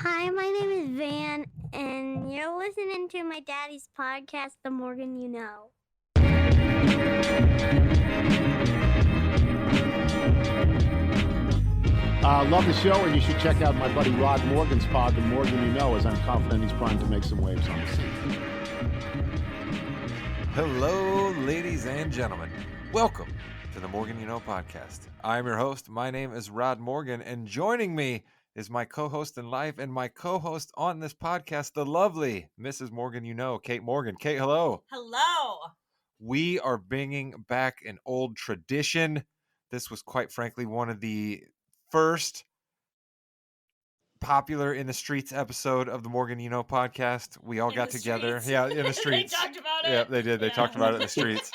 Hi, my name is Van, and you're listening to my daddy's podcast, The Morgan You Know. Love the show, and you should check out my buddy Rod Morgan's pod, The Morgan You Know, as I'm confident he's primed to make some waves on the scene. Hello, ladies and gentlemen. Welcome to the Morgan You Know podcast. I'm your host. My name is Rod Morgan, and joining me is my co-host in life and my co-host on this podcast, the lovely Mrs. Morgan You Know, Kate Morgan. Kate, hello. Hello. We are bringing back an old tradition. This was quite frankly one of the first popular in the streets episode of the Morgan You Know podcast. We all got together. Streets. Yeah, in the streets. They talked about it. Yeah, they did. They talked about it in the streets.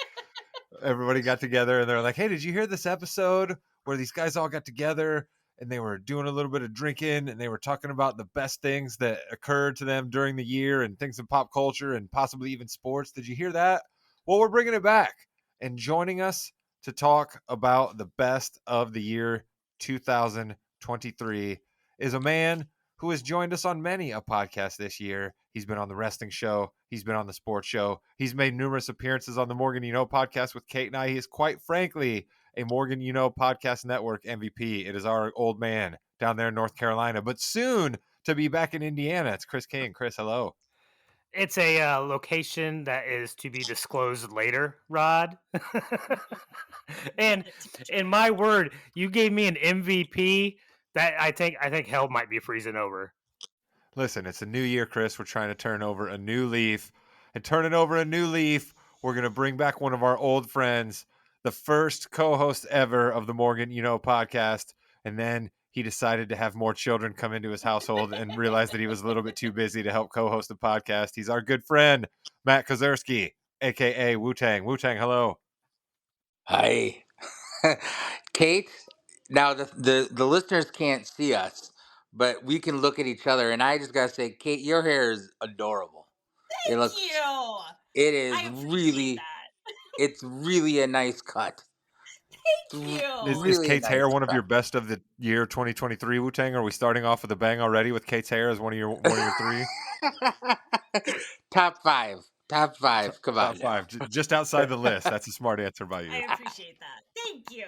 Everybody got together and they're like, hey, did you hear this episode where these guys all got together and they were doing a little bit of drinking and they were talking about the best things that occurred to them during the year and things in pop culture and possibly even sports? Did you hear that? Well, we're bringing it back, and joining us to talk about the best of the year 2023 is a man who has joined us on many a podcast this year. He's been on the wrestling show. He's been on the sports show. He's made numerous appearances on the Morgan You Know podcast with Kate and I. He is quite frankly a Morgan You Know podcast network MVP. It is our old man down there in North Carolina, but soon to be back in Indiana. It's Chris King. Chris, hello. It's a location that is to be disclosed later, Rod. And in my word, you gave me an MVP that I think hell might be freezing over. Listen, it's a new year, Chris. We're trying to turn over a new leaf. And turning over a new leaf, we're going to bring back one of our old friends, the first co-host ever of the Morgan You Know podcast. And then he decided to have more children come into his household and realized that he was a little bit too busy to help co-host the podcast. He's our good friend, Matt Kozerski, a.k.a. Wu-Tang. Wu-Tang, hello. Hi. Kate, now the listeners can't see us, but we can look at each other, and I just gotta say, Kate, your hair is adorable. Thank looks you. It is I appreciate really that. it's really a nice cut. Thank you. Is Really a Kate's hair nice one of cut. your best of the year 2023, Wu-Tang? Are we starting off with a bang already with Kate's hair as one of your three? Top five. Come on. Top five, just outside the list. That's a smart answer by you. I appreciate that. Thank you.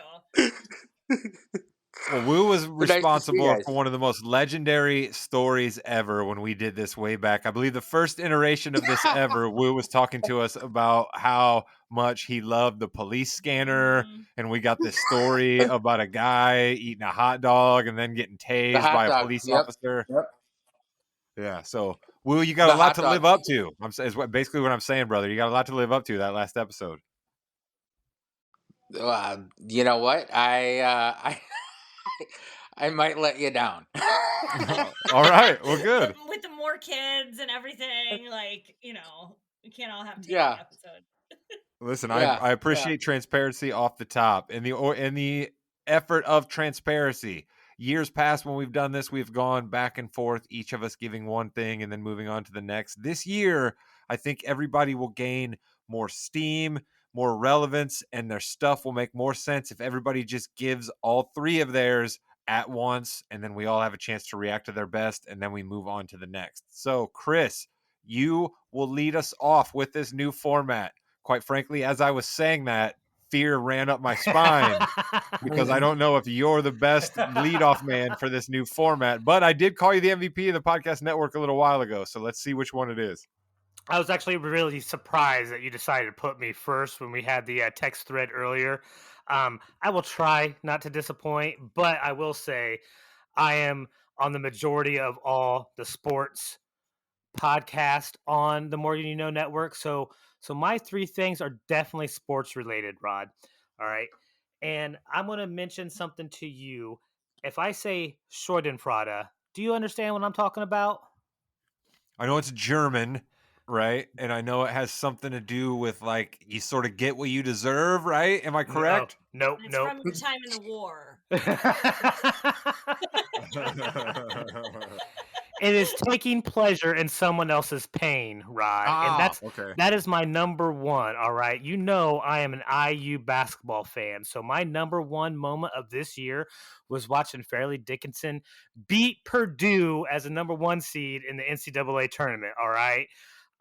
Well, Wu was Nice to see you responsible guys. for one of the most legendary stories ever when we did this way back. I believe the first iteration of this ever, Wu was talking to us about how much he loved the police scanner, and we got this story about a guy eating a hot dog and then getting tased by a police officer. Yep. Yeah, so Wu, you got The a lot hot to dog. live up to. Is basically what I'm saying, brother. You got a lot to live up to that last episode. You know what? I might let you down. All right, well, good. With the more kids and everything, we can't all have to Yeah. the episode. Listen, Yeah, I appreciate transparency off the top and the effort of transparency. Years past when we've done this, we've gone back and forth, each of us giving one thing and then moving on to the next. This year, I think everybody will gain more steam, more relevance, and their stuff will make more sense if everybody just gives all three of theirs at once, and then we all have a chance to react to their best, and then we move on to the next. So, Chris, you will lead us off with this new format. Quite frankly, as I was saying that, fear ran up my spine because I don't know if you're the best leadoff man for this new format, but I did call you the MVP of the podcast network a little while ago, so let's see which one it is. I was actually really surprised that you decided to put me first when we had the text thread earlier. I will try not to disappoint, but I will say I am on the majority of all the sports podcast on the Morgan You Know network. So my three things are definitely sports related, Rod. All right. And I'm going to mention something to you. If I say Schadenfreude, do you understand what I'm talking about? I know it's German, right? And I know it has something to do with, like, you sort of get what you deserve, right? Am I correct? Nope. It's from the time in the war. It is taking pleasure in someone else's pain, Rod, and Okay. that is my number one. All right, you know I am an IU basketball fan, so my number one moment of this year was watching Fairleigh Dickinson beat Purdue as a number one seed in the NCAA tournament. All right.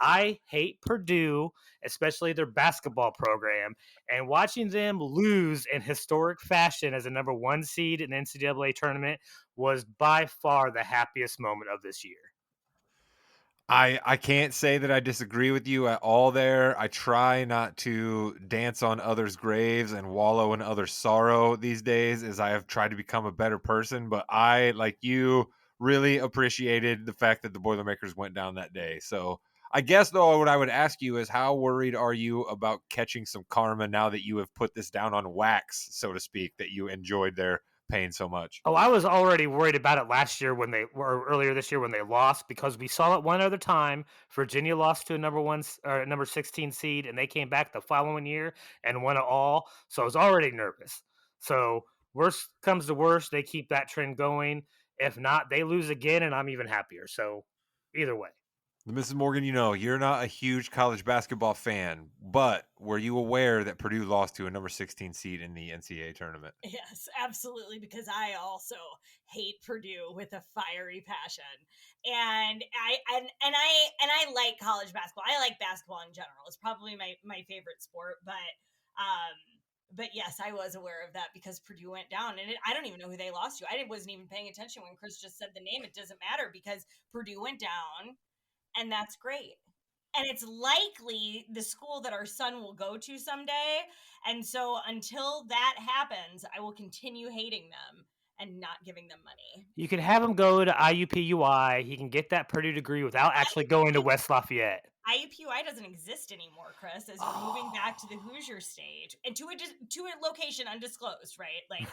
I hate Purdue, especially their basketball program, and watching them lose in historic fashion as a number one seed in the NCAA tournament was by far the happiest moment of this year. I can't say that I disagree with you at all there. I try not to dance on others' graves and wallow in others' sorrow these days as I have tried to become a better person. But I, like you, really appreciated the fact that the Boilermakers went down that day. So I guess, though, what I would ask you is how worried are you about catching some karma now that you have put this down on wax, so to speak, that you enjoyed their pain so much? Oh, I was already worried about it last year or earlier this year when they lost, because we saw it one other time. Virginia lost to a number 16 seed, and they came back the following year and won it all. So I was already nervous. So worst comes to worst, they keep that trend going. If not, they lose again, and I'm even happier. So either way. Mrs. Morgan, you know, you're not a huge college basketball fan, but were you aware that Purdue lost to a number 16 seed in the NCAA tournament? Yes, absolutely, because I also hate Purdue with a fiery passion. And I like college basketball. I like basketball in general. It's probably my favorite sport, but yes, I was aware of that because Purdue went down, and I don't even know who they lost to. I wasn't even paying attention when Chris just said the name. It doesn't matter because Purdue went down, and that's great. And it's likely the school that our son will go to someday. And so until that happens, I will continue hating them and not giving them money. You can have him go to IUPUI. He can get that Purdue degree without actually going to West Lafayette. IUPUI doesn't exist anymore, Chris, as we're moving back to the Hoosier stage and to a location undisclosed, right? Like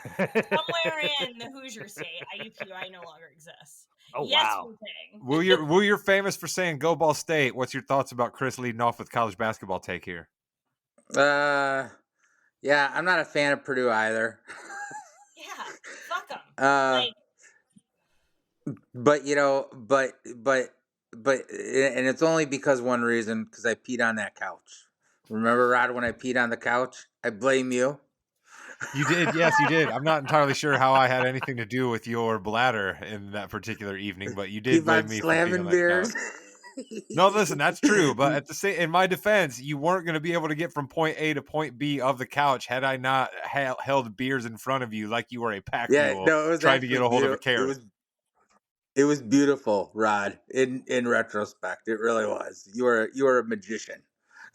somewhere in the Hoosier state, IUPUI no longer exists. Oh, yes, wow. Will you're famous for saying "Go Ball State." What's your thoughts about Chris leading off with college basketball take here? Yeah, I'm not a fan of Purdue either. Yeah, fuck them. But you know, but, and it's only because one reason, because I peed on that couch. Remember, Rod, when I peed on the couch? I blame you. You did, yes, you did. I'm not entirely sure how I had anything to do with your bladder in that particular evening, but you did Keep blame on me for peeing slamming on that beers. couch. No, listen, that's true. But at in my defense, you weren't going to be able to get from point A to point B of the couch had I not held beers in front of you like you were a pack mule No, it was trying to get a hold of a beautiful. carrot. It was beautiful, Rod. In retrospect, it really was. You were a magician.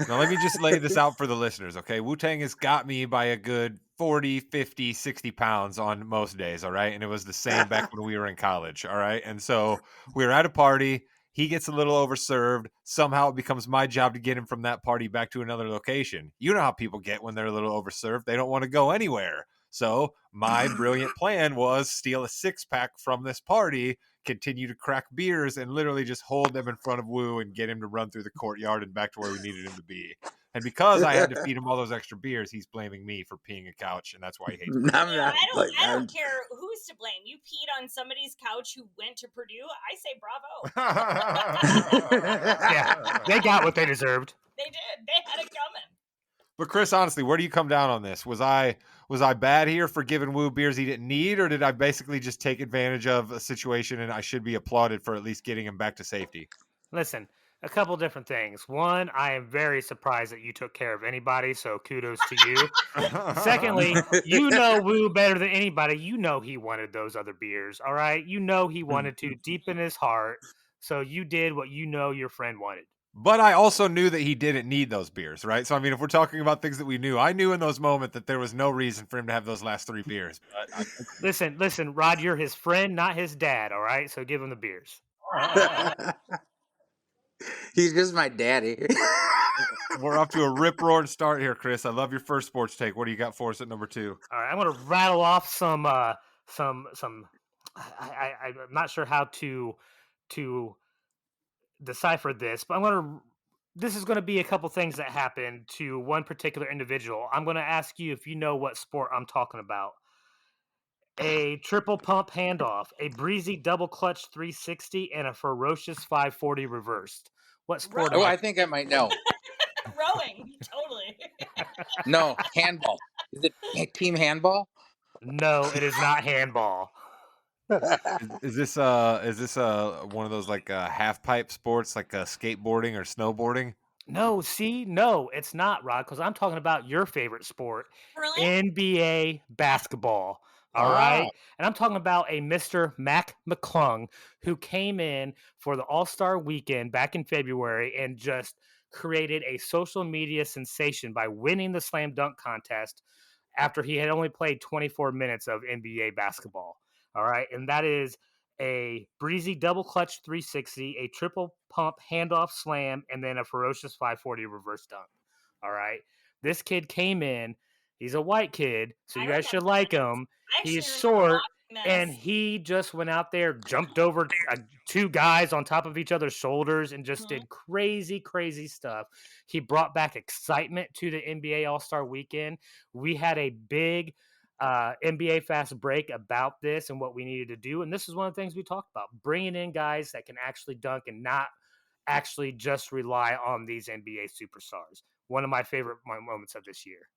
Now, let me just lay this out for the listeners, okay? Wu-Tang has got me by a good 40, 50, 60 pounds on most days, all right? And it was the same back when we were in college, all right? And so we were at a party. He gets a little overserved. Somehow it becomes my job to get him from that party back to another location. You know how people get when they're a little overserved. They don't want to go anywhere. So my brilliant plan was steal a six-pack from this party, continue to crack beers, and literally just hold them in front of Wu and get him to run through the courtyard and back to where we needed him to be. And because I had to feed him all those extra beers, he's blaming me for peeing a couch, and that's why he hates me. I don't care who's to blame. You peed on somebody's couch who went to Purdue. I say bravo. Yeah, they got what they deserved. They did. They had it coming. But Chris, honestly, where do you come down on this? Was I bad here for giving Wu beers he didn't need, or did I basically just take advantage of a situation and I should be applauded for at least getting him back to safety? Listen, a couple different things. One, I am very surprised that you took care of anybody, so kudos to you. Secondly, you know Wu better than anybody. You know he wanted those other beers, all right? You know he wanted to deep in his heart, so you did what you know your friend wanted. But I also knew that he didn't need those beers, right? So, I mean, if we're talking about things that we knew, I knew in those moments that there was no reason for him to have those last three beers. But Listen, Rod, you're his friend, not his dad, all right? So give him the beers. He's just my daddy. We're off to a rip-roaring start here, Chris. I love your first sports take. What do you got for us at number 2? All right, I'm going to rattle off some. I'm not sure how to decipher this, but this is going to be a couple things that happened to one particular individual. I'm going to ask you if you know what sport I'm talking about. a triple pump handoff, a breezy double clutch 360, and a ferocious 540 reversed. What sport am Oh, I? I think I might know. Rowing, totally. No, handball. Is it team handball? No, it is not handball. Is this one of those like half pipe sports like skateboarding or snowboarding? No, see, no, it's not, Rod, because I'm talking about your favorite sport, Really? NBA basketball. All Ah, right. And I'm talking about a Mr. Mac McClung who came in for the All Star weekend back in February and just created a social media sensation by winning the slam dunk contest after he had only played 24 minutes of NBA basketball. All right. And that is a breezy double clutch 360, a triple pump handoff slam, and then a ferocious 540 reverse dunk. All right. This kid came in. He's a white kid, so I you guys remember should like this. him. I He's actually remember short, watching and this. he just went out there, jumped over two guys on top of each other's shoulders, and just Mhm. did crazy, crazy stuff. He brought back excitement to the NBA All Star weekend. We had a big NBA fast break about this and what we needed to do. And this is one of the things we talked about, bringing in guys that can actually dunk and not actually just rely on these NBA superstars. One of my favorite moments of this year.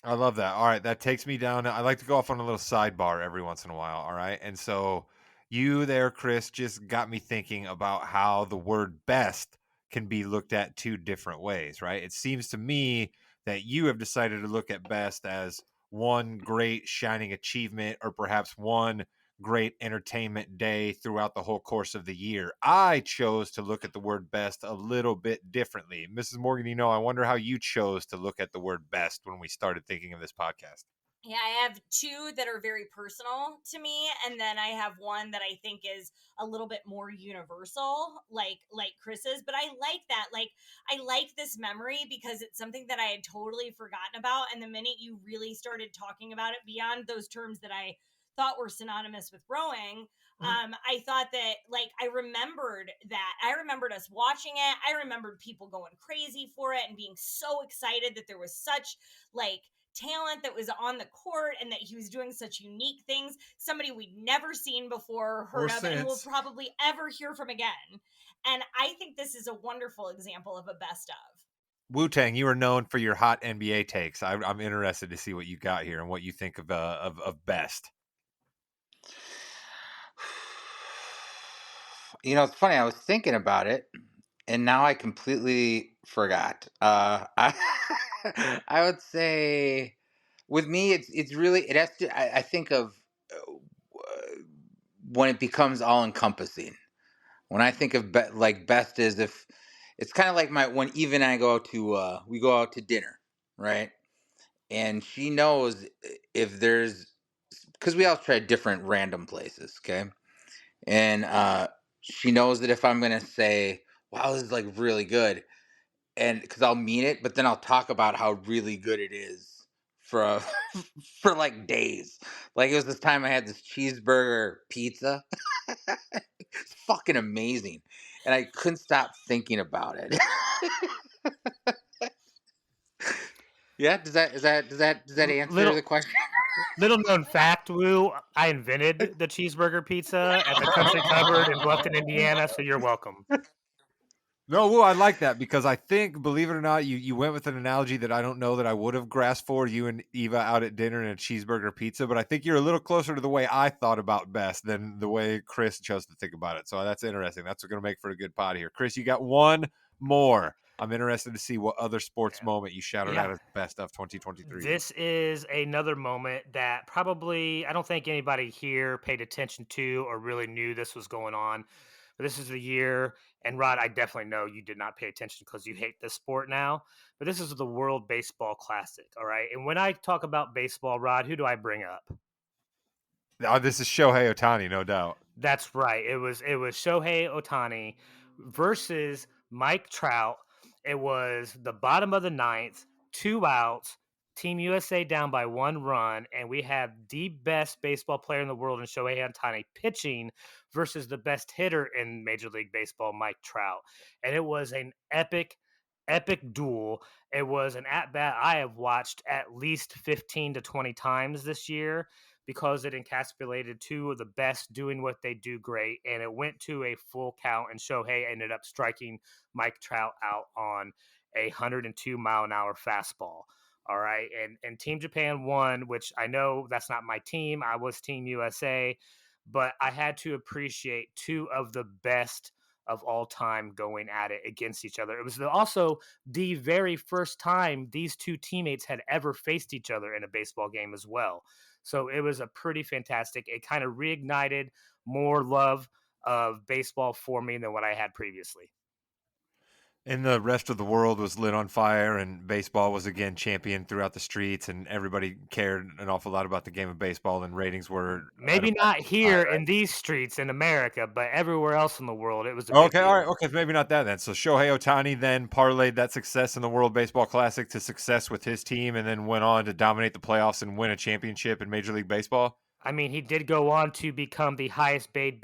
I love that. All right, that takes me down. I like to go off on a little sidebar every once in a while. All right, and so you there, Chris, just got me thinking about how the word best can be looked at two different ways. Right? It seems to me that you have decided to look at best as one great shining achievement, or perhaps one great entertainment day throughout the whole course of the year. I chose to look at the word best a little bit differently. Mrs. Morgan, I wonder how you chose to look at the word best when we started thinking of this podcast. Yeah, I have two that are very personal to me, and then I have one that I think is a little bit more universal, like Chris's. But I like that. Like I like this memory because it's something that I had totally forgotten about. And the minute you really started talking about it beyond those terms that I thought were synonymous with rowing, I thought that like I remembered that. I remembered us watching it. I remembered people going crazy for it and being so excited that there was such like talent that was on the court and that he was doing such unique things, somebody we'd never seen before or heard of and will probably ever hear from again. And I think this is a wonderful example of a best of. Wu-Tang, you are known for your hot NBA takes. I'm interested to see what you got here and what you think of best. it's funny. I was thinking about it, and now I completely forgot. I would say, with me, it's really it has to. I think of when it becomes all encompassing. When I think of like best is if it's kind of like my when Eve and I go out to we go out to dinner, right? And she knows if there's because we all try different random places, okay? And she knows that if I'm gonna say, "Wow, this is like really good," and because I'll mean it, but then I'll talk about how really good it is for for like days. Like it was this time I had this cheeseburger pizza. It's fucking amazing, and I couldn't stop thinking about it. Yeah, does that answer Little the question? little known fact, Woo, I invented the cheeseburger pizza at the Country Cupboard in Bluffton, Indiana, so you're welcome. No, well, I like that because I think, believe it or not, you went with an analogy that I don't know that I would have grasped for you and Eva out at dinner and a cheeseburger pizza, but I think you're a little closer to the way I thought about best than the way Chris chose to think about it. So that's interesting. That's going to make for a good pod here. Chris, you got one more. I'm interested to see what other sports moment you shouted Yeah. out as best of 2023. This is another moment that probably I don't think anybody here paid attention to or really knew this was going on. But this is the year, and Rod, I definitely know you did not pay attention because you hate this sport now. But this is the World Baseball Classic, all right? And when I talk about baseball, Rod, who do I bring up? This is Shohei Ohtani, no doubt. That's right. It was Shohei Ohtani versus Mike Trout. It was the bottom of the ninth, 2 outs, Team USA down by 1 run, and we have the best baseball player in the world in Shohei Ohtani pitching versus the best hitter in Major League Baseball, Mike Trout. And it was an epic duel. It was an at bat I have watched at least 15 to 20 times this year because it encapsulated two of the best doing what they do great, and it went to a full count, and Shohei ended up striking Mike Trout out on a 102-mile-an-hour fastball. All right, and Team Japan won, which I know that's not my team. I was Team USA, but I had to appreciate two of the best of all time going at it against each other. It was also the very first time these two teammates had ever faced each other in a baseball game as well. So it was a pretty fantastic. It kind of reignited more love of baseball for me than what I had previously. And the rest of the world was lit on fire, and baseball was again champion throughout the streets, and everybody cared an awful lot about the game of baseball, and ratings were maybe not here in these streets in America, but everywhere else in the world, it was a big deal. All right, okay, maybe not that then. So Shohei Ohtani then parlayed that success in the World Baseball Classic to success with his team, and then went on to dominate the playoffs and win a championship in Major League Baseball. I mean, he did go on to become the highest paid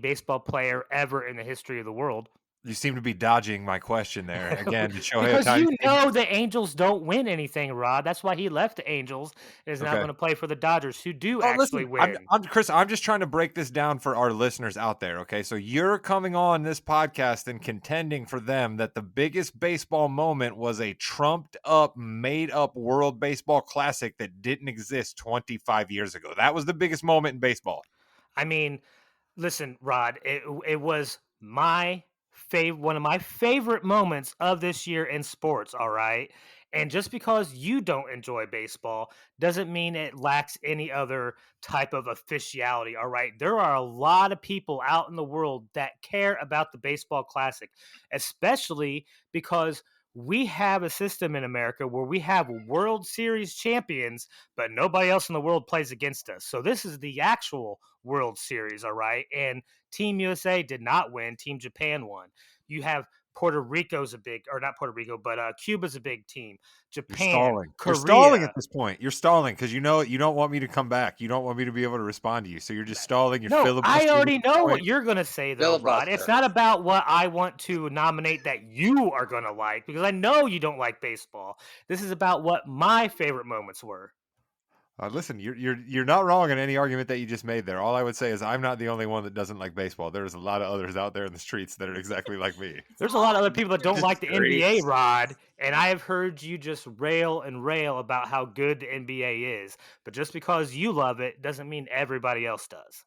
baseball player ever in the history of the world. You seem to be dodging my question there. Again, did Shohei because Ohtani you know the Angels don't win anything, Rod. That's why he left the Angels and is now going to play for the Dodgers, who do actually win. Chris, I'm just trying to break this down for our listeners out there, okay? So you're coming on this podcast and contending for them that the biggest baseball moment was a trumped-up, made-up World Baseball Classic that didn't exist 25 years ago. That was the biggest moment in baseball. I mean, listen, Rod, it was one of my favorite moments of this year in sports, all right? And just because you don't enjoy baseball doesn't mean it lacks any other type of officiality, all right? There are a lot of people out in the world that care about the Baseball Classic, especially because we have a system in America where we have World Series champions, but nobody else in the world plays against us. So this is the actual World Series, all right? And Team USA did not win. Team Japan won. You have Puerto Rico's a big, or not Puerto Rico, but Cuba's a big team. Japan, Korea. You're stalling at this point. You're stalling because you don't want me to come back. You don't want me to be able to respond to you. So you're just stalling. You're filibustering. I already know what you're going to say, though, Rod. It's not about what I want to nominate that you are going to like, because I know you don't like baseball. This is about what my favorite moments were. Listen, you're not wrong in any argument that you just made there. All I would say is I'm not the only one that doesn't like baseball. There's a lot of others out there in the streets that are exactly like me. There's a lot of other people that don't like the NBA, Rod, and I have heard you just rail about how good the NBA is. But just because you love it doesn't mean everybody else does.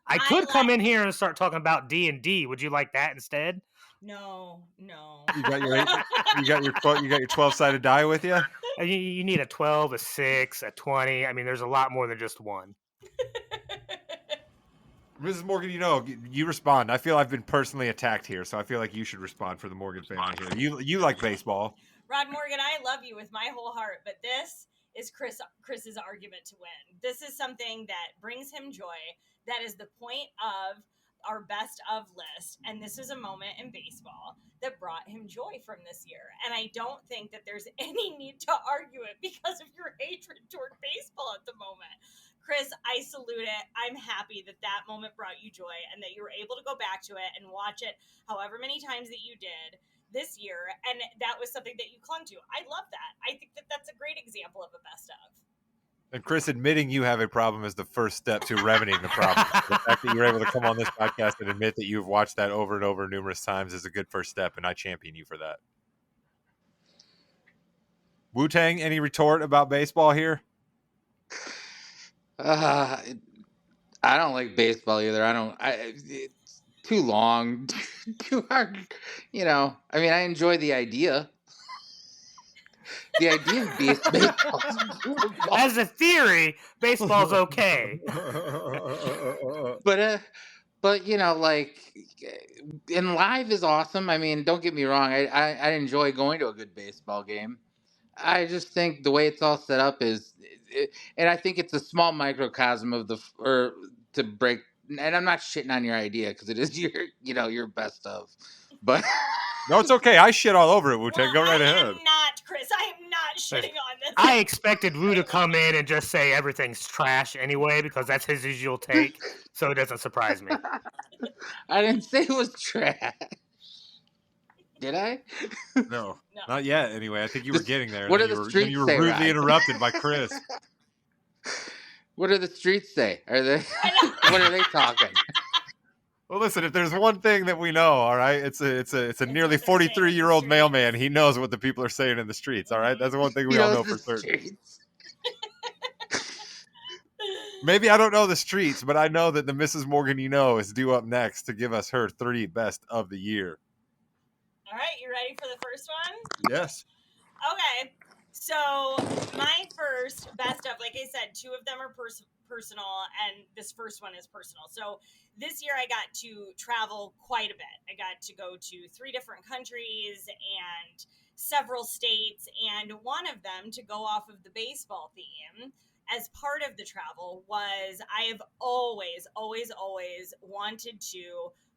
I could come in here and start talking about D&D. Would you like that instead? No. You got your 12-sided die with you? You need a 12, a 6, a 20. I mean, there's a lot more than just one. Mrs. Morgan, you respond. I feel I've been personally attacked here, so I feel like you should respond for the Morgan family here. You like baseball. Rod Morgan, I love you with my whole heart, but this is Chris's argument to win. This is something that brings him joy. That is the point of our best of list, and this is a moment in baseball that brought him joy from this year, and I don't think that there's any need to argue it because of your hatred toward baseball at the moment. Chris, I salute it. I'm happy that moment brought you joy and that you were able to go back to it and watch it however many times that you did this year, and that was something that you clung to. I love that. I think that that's a great example of a best of. And Chris, admitting you have a problem is the first step to remedying the problem. The fact that you're able to come on this podcast and admit that you've watched that over and over numerous times is a good first step, and I champion you for that. Wu-Tang, any retort about baseball here? I don't like baseball either. It's too long, too hard. I mean, I enjoy the idea. The idea of baseball. As a theory, baseball's okay. But and live is awesome. I mean, don't get me wrong. I enjoy going to a good baseball game. I just think the way it's all set up and I think it's a small microcosm of to break. And I'm not shitting on your idea because it is your best of, but. No, it's okay. I shit all over it, Wu-Tang. Go right ahead. I am not, Chris. I am not shitting on this. I expected Wu to come in and just say everything's trash anyway, because that's his usual take, so it doesn't surprise me. I didn't say it was trash. Did I? No, not yet. Anyway, I think you were getting there. What are the streets you were say, rudely Ryan? interrupted by Chris. What do the streets say? Are they? What are they talking? Well, listen, if there's one thing that we know, all right, it's a nearly what they're saying in the 43-year-old streets. mailman. He knows what the people are saying in the streets, all right? That's one thing we He all knows know the for certain. streets. Maybe I don't know the streets, but I know that the Mrs. Morgan is due up next to give us her 3 best of the year. All right, you ready for the first one? Yes. Okay, so my first best of, like I said, 2 of them are personal, and this first one is personal. So this year I got to travel quite a bit. I got to go to 3 different countries and several states, and one of them, to go off of the baseball theme, as part of the travel was I have always wanted to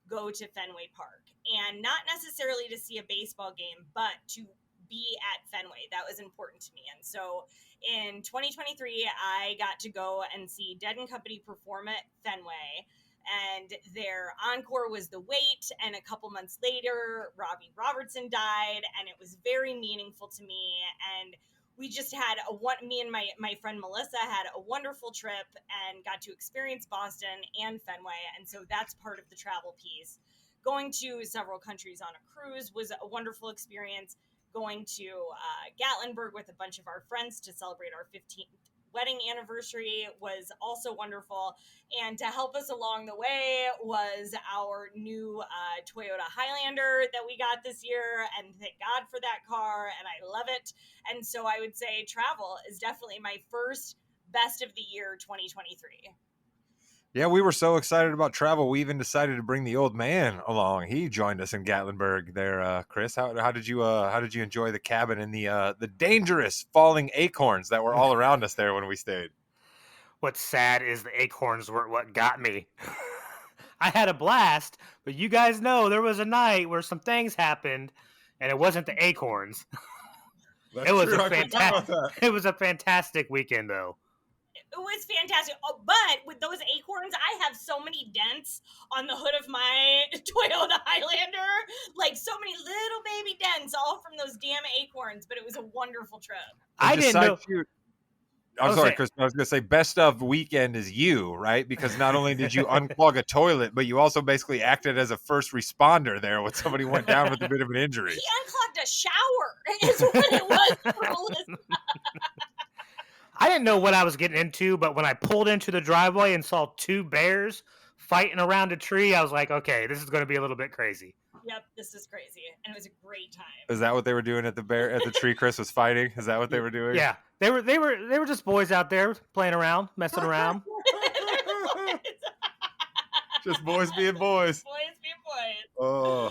go to Fenway Park, and not necessarily to see a baseball game, but to be at Fenway. That was important to me. And so in 2023, I got to go and see Dead and Company perform at Fenway. And their encore was The Wait. And a couple months later, Robbie Robertson died. And it was very meaningful to me. And we just had me and my friend Melissa had a wonderful trip and got to experience Boston and Fenway. And so that's part of the travel piece. Going to several countries on a cruise was a wonderful experience. Going to Gatlinburg with a bunch of our friends to celebrate our 15th wedding anniversary was also wonderful. And to help us along the way was our new Toyota Highlander that we got this year. And thank God for that car. And I love it. And so I would say travel is definitely my first best of the year 2023. Yeah, we were so excited about travel. We even decided to bring the old man along. He joined us in Gatlinburg there, Chris. How did you enjoy the cabin and the dangerous falling acorns that were all around us there when we stayed? What's sad is the acorns weren't what got me. I had a blast, but you guys know there was a night where some things happened, and it wasn't the acorns. That's It was true. a I forgot about that. It was a fantastic weekend, though. It was fantastic. Oh, but with those acorns, I have so many dents on the hood of my Toyota Highlander. Like so many little baby dents, all from those damn acorns. But it was a wonderful trip. I didn't know. I'm sorry, Chris. I was going to say best of weekend is you, right? Because not only did you unclog a toilet, but you also basically acted as a first responder there when somebody went down with a bit of an injury. He unclogged a shower is what it was for Melissa. I didn't know what I was getting into, but when I pulled into the driveway and saw 2 bears fighting around a tree, I was like, okay, this is going to be a little bit crazy. Yep, this is crazy. And it was a great time. Is that what they were doing at the tree Chris was fighting? Is that what they were doing? Yeah. They were just boys out there playing around, messing around. Just boys being boys. Boys being boys. Oh,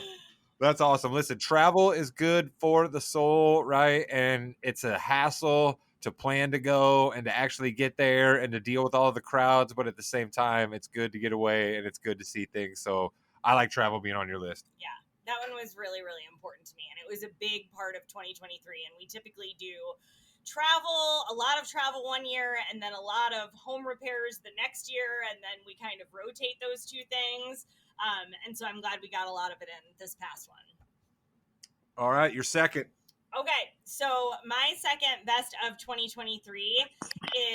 that's awesome. Listen, travel is good for the soul, right? And it's a hassle to plan to go and to actually get there and to deal with all of the crowds. But at the same time, it's good to get away and it's good to see things. So I like travel being on your list. Yeah, that one was really, really important to me. And it was a big part of 2023. And we typically do a lot of travel one year, and then a lot of home repairs the next year. And then we kind of rotate those 2 things. And so I'm glad we got a lot of it in this past one. All right, your second. Okay, so my second best of 2023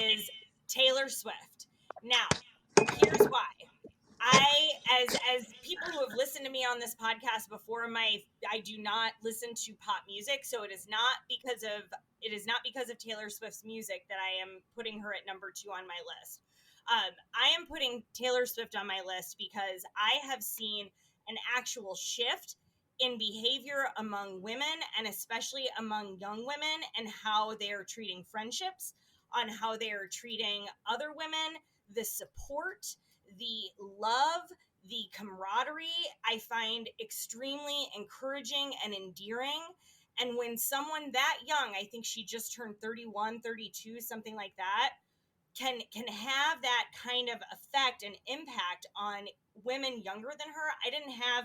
is Taylor Swift. Now, here's why. As people who have listened to me on this podcast before, I do not listen to pop music, so it is not because of Taylor Swift's music that I am putting her at number 2 on my list. I am putting Taylor Swift on my list because I have seen an actual shift in behavior among women, and especially among young women, and how they're treating friendships, on how they're treating other women, the support, the love, the camaraderie, I find extremely encouraging and endearing. And when someone that young, I think she just turned 31, 32, something like that, can have that kind of effect and impact on women younger than her. I didn't have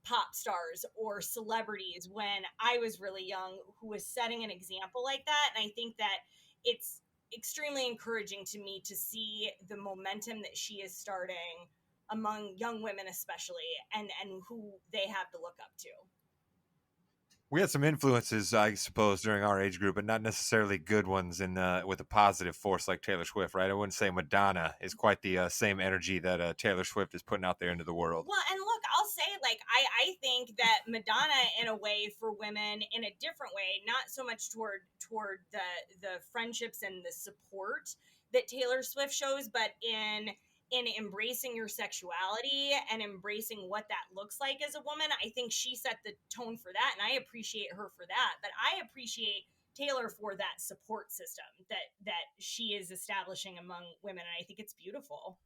pop stars or celebrities when I was really young who was setting an example like that. And I think that it's extremely encouraging to me to see the momentum that she is starting among young women, especially, and who they have to look up to. We had some influences, I suppose, during our age group, but not necessarily good ones in with a positive force like Taylor Swift, right? I wouldn't say Madonna is quite the same energy that Taylor Swift is putting out there into the world. Well, and look, I'll say, like, I think that Madonna, in a way, for women, in a different way, not so much toward the friendships and the support that Taylor Swift shows, but in embracing your sexuality and embracing what that looks like as a woman. I think she set the tone for that, and I appreciate her for that. But I appreciate Taylor for that support system that she is establishing among women, and I think it's beautiful.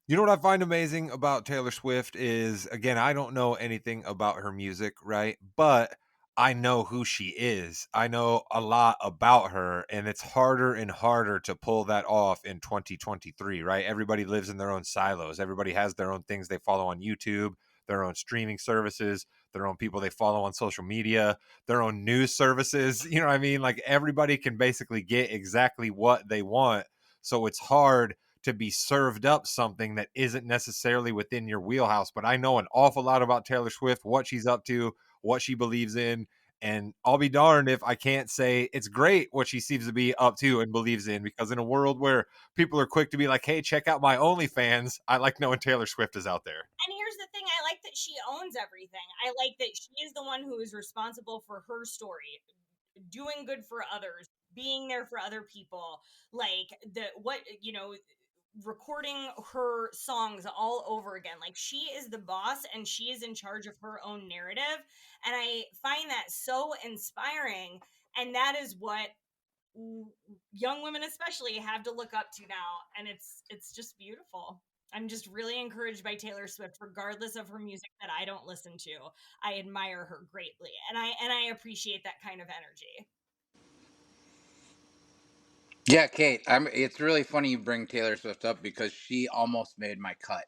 You know what I find amazing about Taylor Swift is, again, I don't know anything about her music, right? But I know who she is. I know a lot about her, and it's harder and harder to pull that off in 2023, right? Everybody lives in their own silos. Everybody has their own things they follow on YouTube, their own streaming services, their own people they follow on social media, their own news services. You know what I mean? Like everybody can basically get exactly what they want. So it's hard to be served up something that isn't necessarily within your wheelhouse. But I know an awful lot about Taylor Swift, what she's up to, what she believes in. And I'll be darned if I can't say it's great what she seems to be up to and believes in, because in a world where people are quick to be like, hey, check out my OnlyFans, I like knowing Taylor Swift is out there. And here's the thing, I like that she owns everything. I like that she is the one who is responsible for her story, doing good for others, being there for other people. Like recording her songs all over again. Like she is the boss and she is in charge of her own narrative. And I find that so inspiring. And that is what young women especially have to look up to now, and it's just beautiful. I'm just really encouraged by Taylor Swift, regardless of her music that I don't listen to. I admire her greatly, and I appreciate that kind of energy. Yeah, Kate, it's really funny you bring Taylor Swift up because she almost made my cut.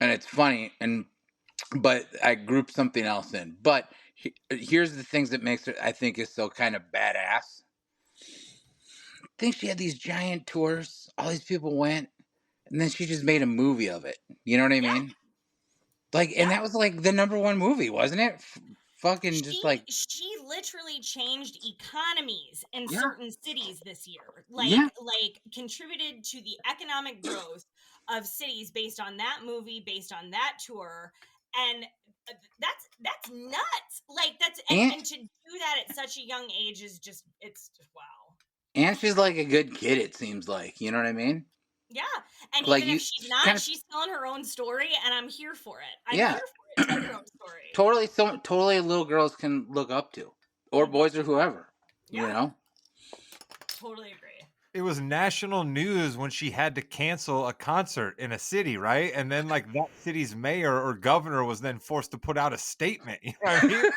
And it's funny, but I grouped something else in. But here's the things that makes her, I think, is so kind of badass. I think she had these giant tours. All these people went, and then she just made a movie of it. You know what I Yeah. mean? Like, and that was like the #1 movie, wasn't it? Fucking just like She literally changed economies in yeah, certain cities this year. yeah. Like contributed to the economic growth of cities based on that movie, based on that tour. And that's nuts. Like that's And and to do that at such a young age is just wow. and she's like a good kid. It seems like, you know what I mean? Yeah. And Like even if you she's kind not, of she's telling her own story and I'm here for it. I'm yeah. here for it. Tell your own story. Totally little girls can look up to, or boys or whoever. You Yeah. know. Totally agree. It was national news when she had to cancel a concert in a city, right? And then like that city's mayor or governor was then forced to put out a statement. You know what I mean?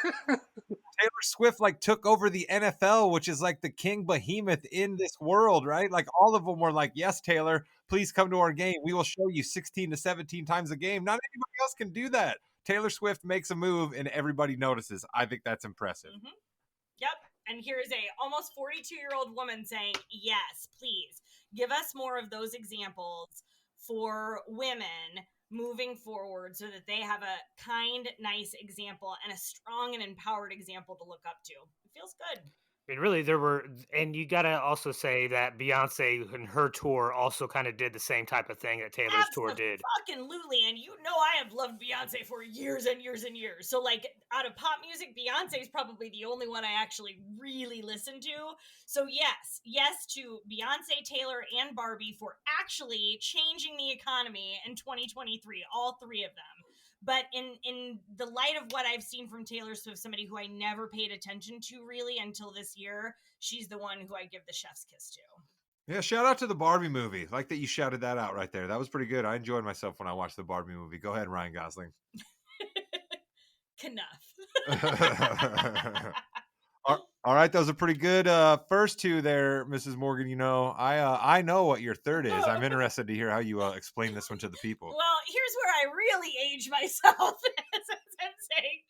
Taylor Swift like took over the NFL, which is like the king behemoth in this world, right? Like all of them were like, "Yes, Taylor, please come to our game. We will show you 16 to 17 times a game." Not anybody else can do that. Taylor Swift makes a move and everybody notices. I think that's impressive. Mm-hmm. Yep. And here's a almost 42-year-old woman saying, yes, please give us more of those examples for women moving forward so that they have a kind, nice example and a strong and empowered example to look up to. It feels good. I mean, really, there were, and you got to also say that Beyonce and her tour also kind of did the same type of thing that Taylor's tour did. Absolutely. And you know, I have loved Beyonce for years and years and years. So, like, out of pop music, Beyonce is probably the only one I actually really listen to. So, yes to Beyonce, Taylor, and Barbie for actually changing the economy in 2023, all three of them. But in the light of what I've seen from Taylor Swift, somebody who I never paid attention to really until this year, she's the one who I give the chef's kiss to. Yeah, shout out to the Barbie movie. Like that you shouted that out right there. That was pretty good. I enjoyed myself when I watched the Barbie movie. Go ahead, Ryan Gosling. Enough. All right, those are pretty good first two there, Mrs. Morgan. You know, I know what your third is. I'm interested to hear how you explain this one to the people. Well, here's where I really age myself, as I'm saying.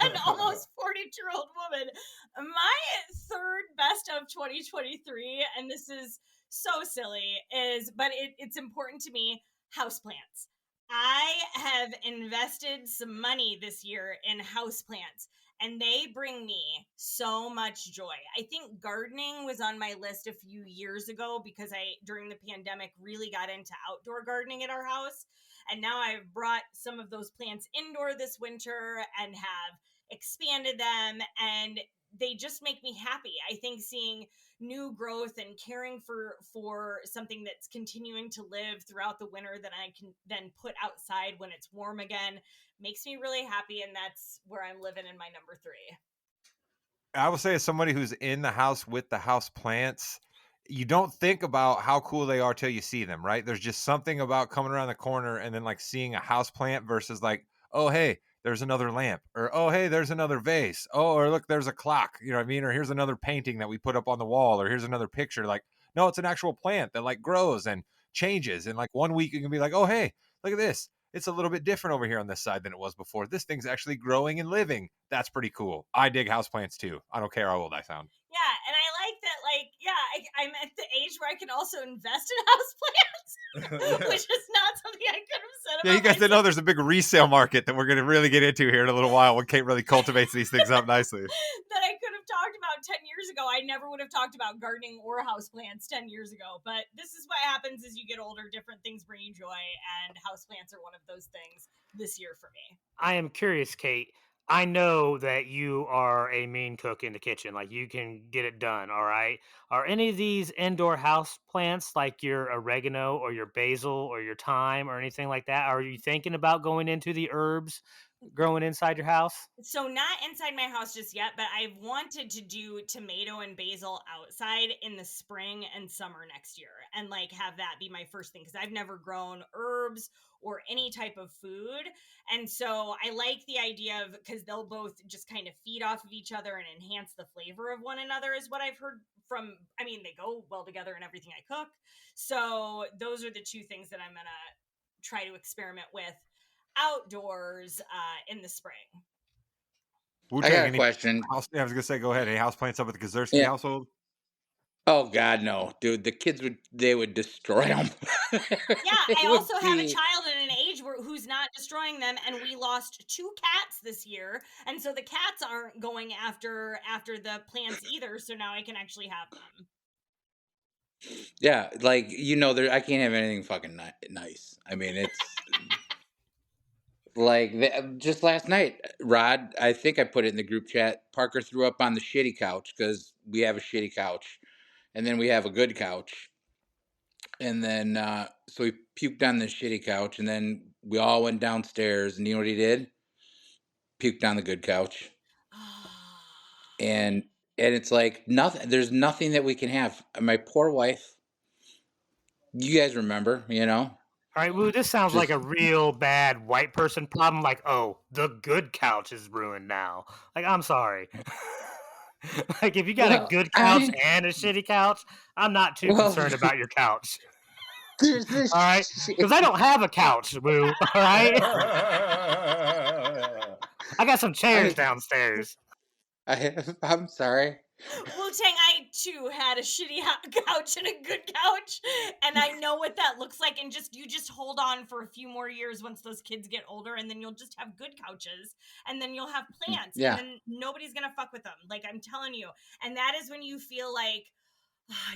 An almost 42-year-old woman. My third best of 2023, and this is so silly, but it's important to me, houseplants. I have invested some money this year in houseplants, and they bring me so much joy. I think gardening was on my list a few years ago because I, during the pandemic, really got into outdoor gardening at our house. And now I've brought some of those plants indoor this winter and have expanded them, and they just make me happy. I think seeing new growth and caring for something that's continuing to live throughout the winter that I can then put outside when it's warm again makes me really happy, and that's where I'm living in my number 3. I will say, as somebody who's in the house with the house plants, you don't think about how cool they are till you see them, right? There's just something about coming around the corner and then like seeing a house plant versus like, oh hey, there's another lamp, or oh hey, there's another vase, oh, or look, there's a clock, you know what I mean? Or here's another painting that we put up on the wall, or here's another picture. Like, no, it's an actual plant that like grows and changes. And like one week you can be like, oh hey, look at this. It's a little bit different over here on this side than it was before. This thing's actually growing and living. That's pretty cool. I dig houseplants too. I don't care how old I sound. Yeah, and I like that, like, yeah, I'm at the age where I can also invest in houseplants, which is not something I could have said about Yeah, you guys didn't know myself. there's a big resale market that we're going to really get into here in a little while when Kate really cultivates these things up nicely. That I could have talked about 10 years ago. I never would have talked about gardening or houseplants 10 years ago. But this is what happens as you get older. Different things bring you joy, and houseplants are one of those things this year for me. I am curious, Kate. I know that you are a mean cook in the kitchen. Like you can get it done. All right. Are any of these indoor house plants like your oregano or your basil or your thyme or anything like that? Are you thinking about going into the herbs growing inside your house? So not inside my house just yet, but I've wanted to do tomato and basil outside in the spring and summer next year, and like have that be my first thing, because I've never grown herbs or any type of food. And so I like the idea of, because they'll both just kind of feed off of each other and enhance the flavor of one another, is what I've heard from. I mean, they go well together in everything I cook. So those are the two things that I'm gonna try to experiment with outdoors in the spring. I got a question. I was gonna say, go ahead. Any houseplants up at the Kazursky Yeah. household? Oh God, no, dude. The kids would destroy them. Yeah, I also have a child at an age who's not destroying them, and we lost 2 cats this year, and so the cats aren't going after the plants either. So now I can actually have them. Yeah, like there. I can't have anything fucking nice. I mean, it's like just last night, Rod. I think I put it in the group chat. Parker threw up on the shitty couch because we have a shitty couch, and then we have a good couch, and then so he puked on the shitty couch, and then we all went downstairs, and you know what he did? Puked on the good couch, and it's like nothing. There's nothing that we can have. My poor wife. You guys remember, All right, Woo, this sounds like a real bad white person problem. Like, oh, the good couch is ruined now. Like, I'm sorry. Like, if you got a good couch and a shitty couch, I'm not too concerned about your couch. All right? Because I don't have a couch, Woo. All right? I got some chairs downstairs. I'm sorry. Wu-Tang, I too had a shitty couch and a good couch, and I know what that looks like. And you just hold on for a few more years once those kids get older, and then you'll just have good couches, and then you'll have plants, and then nobody's gonna fuck with them. Like, I'm telling you. And that is when you feel like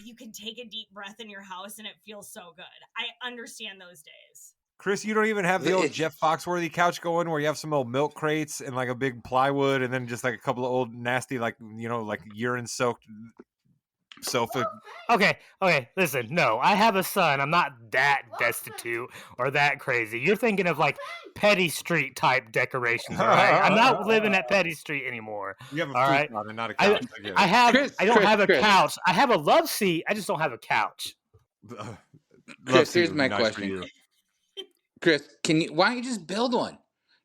you can take a deep breath in your house, and it feels so good. I understand those days. Chris, you don't even have the old Jeff Foxworthy couch going where you have some old milk crates and like a big plywood and then just like a couple of old nasty, like urine soaked sofa. Okay, listen, no, I have a son. I'm not that destitute or that crazy. You're thinking of like Petty Street type decorations, all right? I'm not living at Petty Street anymore. You have a all right? on and not a couch. I don't have a couch. I have a love seat. I just don't have a couch. Chris, here's my question. Chris, why don't you just build one?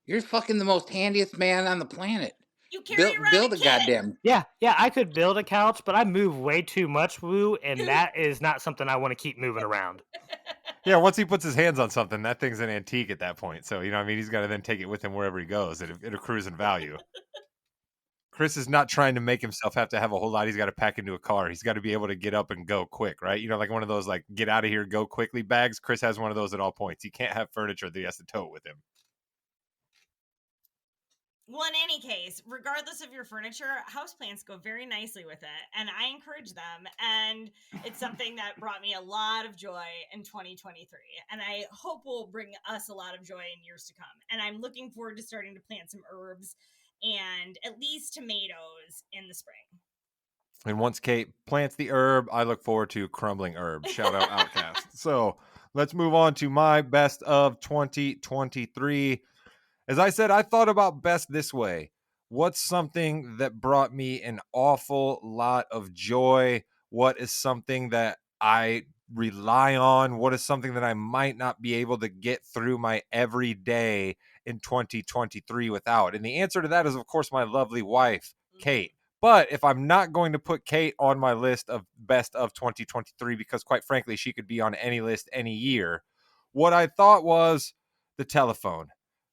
You're fucking the most handiest man on the planet. You carry build a goddamn. Yeah, I could build a couch, but I move way too much, Woo, and that is not something I want to keep moving around. Yeah, once he puts his hands on something, that thing's an antique at that point. So, he's got to then take it with him wherever he goes. It accrues in value. Chris is not trying to make himself have to have a whole lot he's got to pack into a car. He's got to be able to get up and go quick, right? You know, like one of those like get out of here, go quickly bags. Chris has one of those at all points. He can't have furniture that he has to tote with him. Well, in any case, regardless of your furniture, houseplants go very nicely with it, and I encourage them. And it's something that brought me a lot of joy in 2023, and I hope will bring us a lot of joy in years to come. And I'm looking forward to starting to plant some herbs and at least tomatoes in the spring. And once Kate plants the herb, I look forward to crumbling herbs. Shout out Outcast. So let's move on to my best of 2023. As I said, I thought about best this way. What's something that brought me an awful lot of joy? What is something that I rely on? What is something that I might not be able to get through my everyday in 2023 without? And the answer to that is, of course, my lovely wife, Kate. But if I'm not going to put Kate on my list of best of 2023, because quite frankly, she could be on any list any year, what I thought was the telephone.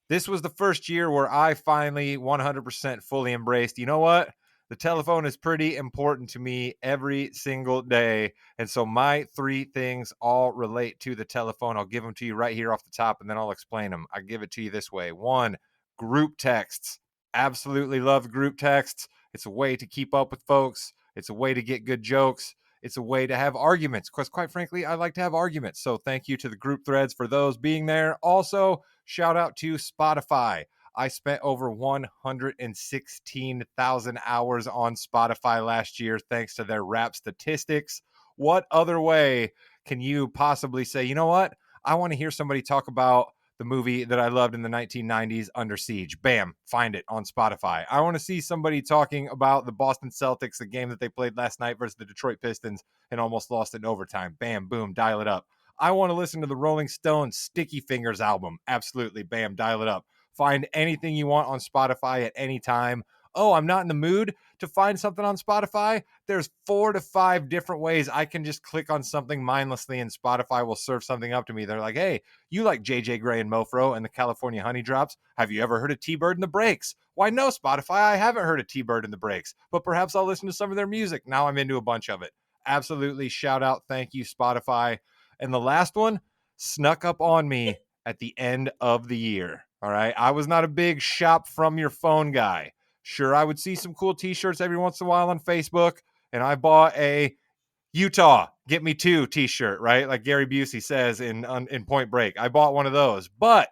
This was the first year where I finally 100% fully embraced, you know what? The telephone is pretty important to me every single day. And so my three things all relate to the telephone. I'll give them to you right here off the top, and then I'll explain them. I give it to you this way. One, group texts. Absolutely love group texts. It's a way to keep up with folks. It's a way to get good jokes. It's a way to have arguments, because quite frankly, I like to have arguments. So thank you to the group threads for those being there. Also, shout out to Spotify. I spent over 116,000 hours on Spotify last year thanks to their rap statistics. What other way can you possibly say, you know what? I want to hear somebody talk about the movie that I loved in the 1990s, Under Siege. Bam, find it on Spotify. I want to see somebody talking about the Boston Celtics, the game that they played last night versus the Detroit Pistons and almost lost in overtime. Bam, boom, dial it up. I want to listen to the Rolling Stones Sticky Fingers album. Absolutely, bam, dial it up. Find anything you want on Spotify at any time. Oh, I'm not in the mood to find something on Spotify. There's 4 to 5 different ways I can just click on something mindlessly and Spotify will serve something up to me. They're like, hey, you like JJ Grey and Mofro and the California Honey Drops. Have you ever heard of T-Bird and the Breaks? Why, no, Spotify, I haven't heard of T-Bird and the Breaks, but perhaps I'll listen to some of their music. Now I'm into a bunch of it. Absolutely, shout out, thank you, Spotify. And the last one snuck up on me at the end of the year. All right. I was not a big shop from your phone guy. Sure, I would see some cool t-shirts every once in a while on Facebook, and I bought a Utah Get Me Two t-shirt, right? Like Gary Busey says in Point Break. I bought one of those. But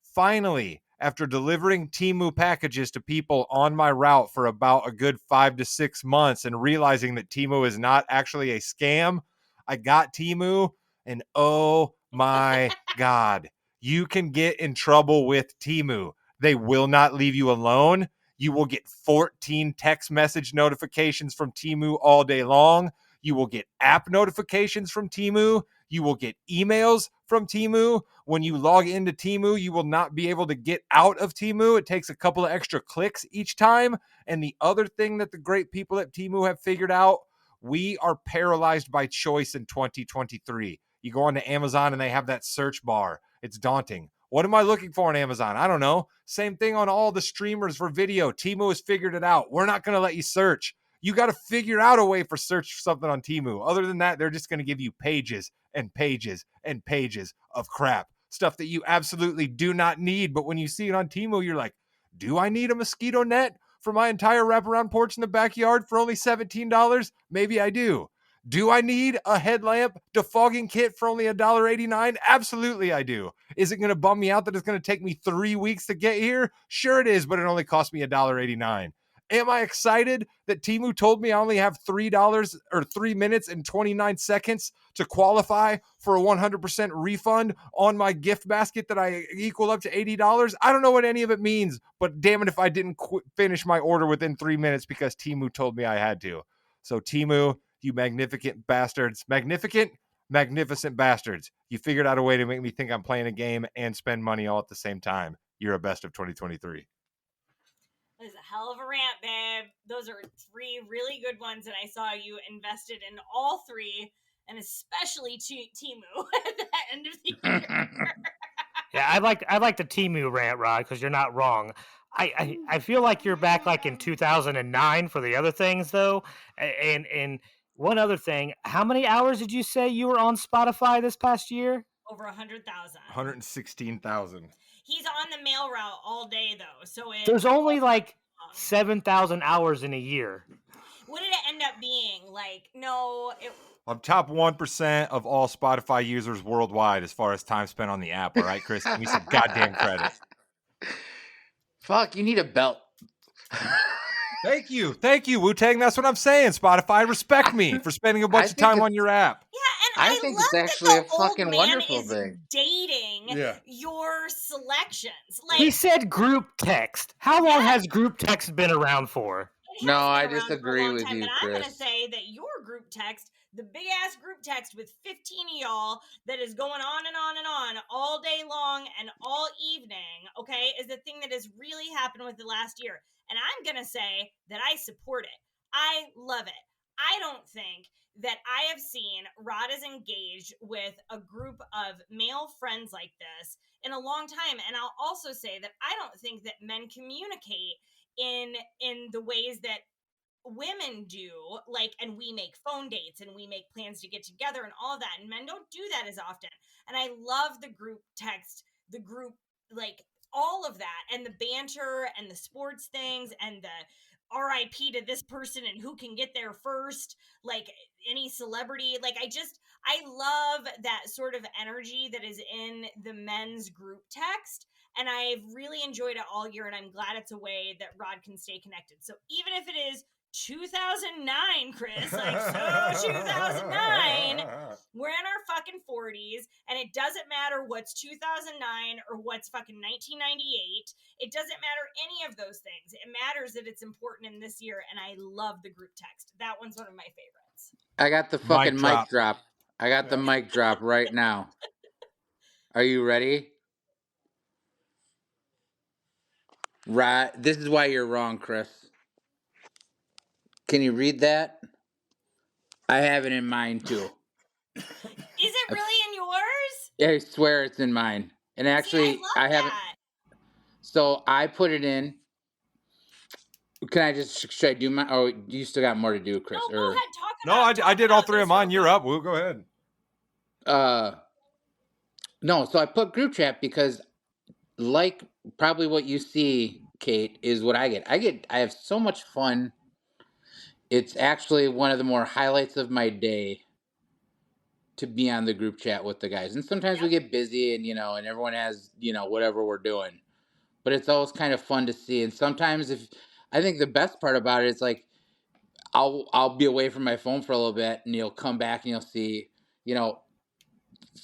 finally, after delivering Temu packages to people on my route for about a good 5 to 6 months and realizing that Temu is not actually a scam, I got Temu, and oh my God, you can get in trouble with Temu. They will not leave you alone. You will get 14 text message notifications from Temu all day long. You will get app notifications from Temu. You will get emails from Temu. When you log into Temu, you will not be able to get out of Temu. It takes a couple of extra clicks each time. And the other thing that the great people at Temu have figured out, we are paralyzed by choice in 2023. You go onto Amazon and they have that search bar. It's daunting. What am I looking for on Amazon? I don't know. Same thing on all the streamers for video. Temu has figured it out. We're not going to let you search. You got to figure out a way for search for something on Temu. Other than that, they're just going to give you pages and pages and pages of crap. Stuff that you absolutely do not need. But when you see it on Temu, you're like, do I need a mosquito net for my entire wraparound porch in the backyard for only $17? Maybe I do. Do I need a headlamp defogging kit for only $1.89? Absolutely I do. Is it going to bum me out that it's going to take me 3 weeks to get here? Sure it is, but it only cost me $1.89. Am I excited that Temu told me I only have $3 or 3 minutes and 29 seconds to qualify for a 100% refund on my gift basket that I equal up to $80? I don't know what any of it means, but damn it if I didn't finish my order within 3 minutes because Temu told me I had to. So Temu, you magnificent bastards, magnificent bastards. You figured out a way to make me think I'm playing a game and spend money all at the same time. You're a best of 2023. That is a hell of a rant, babe. Those are 3 really good ones, and I saw you invested in all 3, and especially Temu at the end of the year. Yeah, I like the Temu rant, Rod, because you're not wrong. I feel like you're back like in 2009 for the other things though. And one other thing, how many hours did you say you were on Spotify this past year? Over 100,000. 116,000. He's on the mail route all day though, so There's only like long. 7,000 hours in a year. What did it end up being? Like, no, I'm top 1% of all Spotify users worldwide as far as time spent on the app. All right, Chris, give me some goddamn credit. Fuck, you need a belt. Thank you, Wu-Tang. That's what I'm saying. Spotify, respect me for spending a bunch of time on your app. Yeah, and I I think love it's that actually the a fucking old man wonderful is thing. dating your selections. Like, He said group text. How long has group text been around for? it No, has I been around for a disagree long with time, you, but I'm Chris. gonna say that your group text, the big ass group text with 15 of y'all that is going on and on and on all day long and all evening, okay, is the thing that has really happened with the last year. And I'm gonna say that I support it. I love it. I don't think that I have seen Rod is engaged with a group of male friends like this in a long time. And I'll also say that I don't think that men communicate in the ways that women do, like, and we make phone dates and we make plans to get together and all that, and men don't do that as often. And I love the group text, the group, like, all of that, and the banter and the sports things and the RIP to this person and who can get there first, like any celebrity. Like, I love that sort of energy that is in the men's group text, and I've really enjoyed it all year, and I'm glad it's a way that Rod can stay connected. So even if it is 2009, Chris, like, so 2009, we're in our fucking 40s, and it doesn't matter what's 2009 or what's fucking 1998. It doesn't matter any of those things. It matters that it's important in this year, and I love the group text. That one's one of my favorites. I got the fucking Mic mic drop. I got the mic drop right now. Are you ready? Right. This is why you're wrong, Chris. Can you read that? I have it in mine too. Is it really in yours? I swear it's in mine. And actually, See, I love haven't. that. So I put it in. Can I just, should I do my, oh, you still got more to do, Chris? No, go ahead. I did all three of mine. You're up. We'll go ahead. No, so I put group chat because, like, probably what you see, Kate, is what I get. I have so much fun. It's actually one of the more highlights of my day to be on the group chat with the guys. And sometimes we get busy and, and everyone has, whatever we're doing. But it's always kind of fun to see. And sometimes I think the best part about it is, like, I'll be away from my phone for a little bit and you'll come back and you'll see,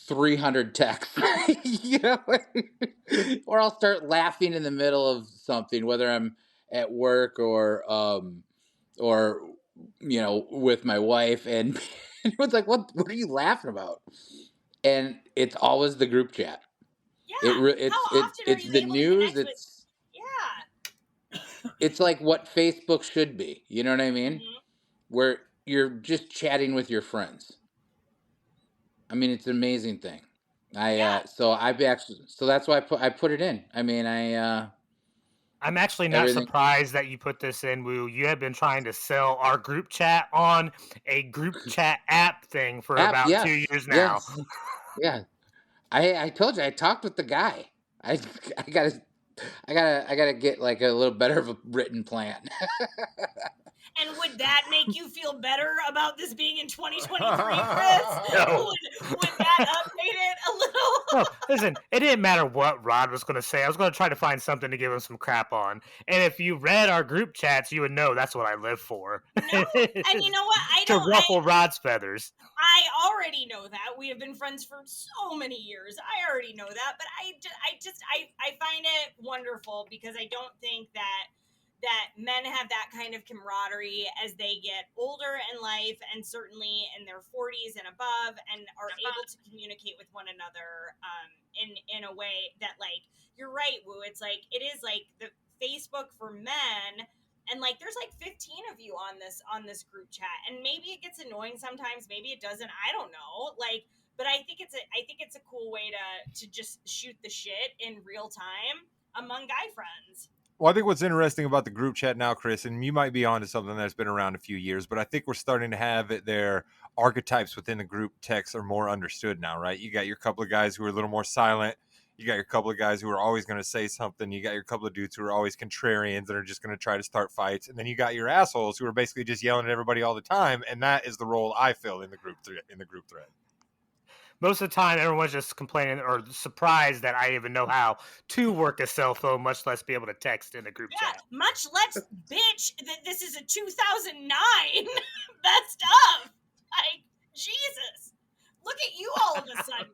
300 texts, or I'll start laughing in the middle of something, whether I'm at work or with my wife, and it's like, what are you laughing about? And it's always the group chat. Yeah. It's the news. It's like what Facebook should be. You know what I mean? Mm-hmm. Where you're just chatting with your friends. I mean, it's an amazing thing. So that's why I put it in. I mean, I'm actually not surprised that you put this in, Woo. You have been trying to sell our group chat on a group chat app thing for about 2 years now. Yes. Yeah. I told you, I talked with the guy. I gotta get like a little better of a written plan. And would that make you feel better about this being in 2023, Chris? No. Would that update it a little? No, listen, it didn't matter what Rod was going to say. I was going to try to find something to give him some crap on. And if you read our group chats, you would know that's what I live for. No, and you know what? To ruffle Rod's feathers. I already know that. We have been friends for so many years. I already know that. But I find it wonderful because I don't think that men have that kind of camaraderie as they get older in life, and certainly in their 40s and above, and are able to communicate with one another in a way that, like, you're right, Woo. It's like, it is like the Facebook for men, and like there's like 15 of you on this group chat, and maybe it gets annoying sometimes, maybe it doesn't. I don't know, like. But I think it's a cool way to just shoot the shit in real time among guy friends. Well, I think what's interesting about the group chat now, Chris, and you might be onto something that's been around a few years, but I think we're starting to have it their archetypes within the group text are more understood now, right? You got your couple of guys who are a little more silent. You got your couple of guys who are always going to say something. You got your couple of dudes who are always contrarians and are just going to try to start fights. And then you got your assholes who are basically just yelling at everybody all the time. And that is the role I fill in the group thread. Most of the time, everyone's just complaining or surprised that I even know how to work a cell phone, much less be able to text in a group Yeah, chat. much less, bitch, that this is a 2009 best of. Like, Jesus. Look at you all of a sudden.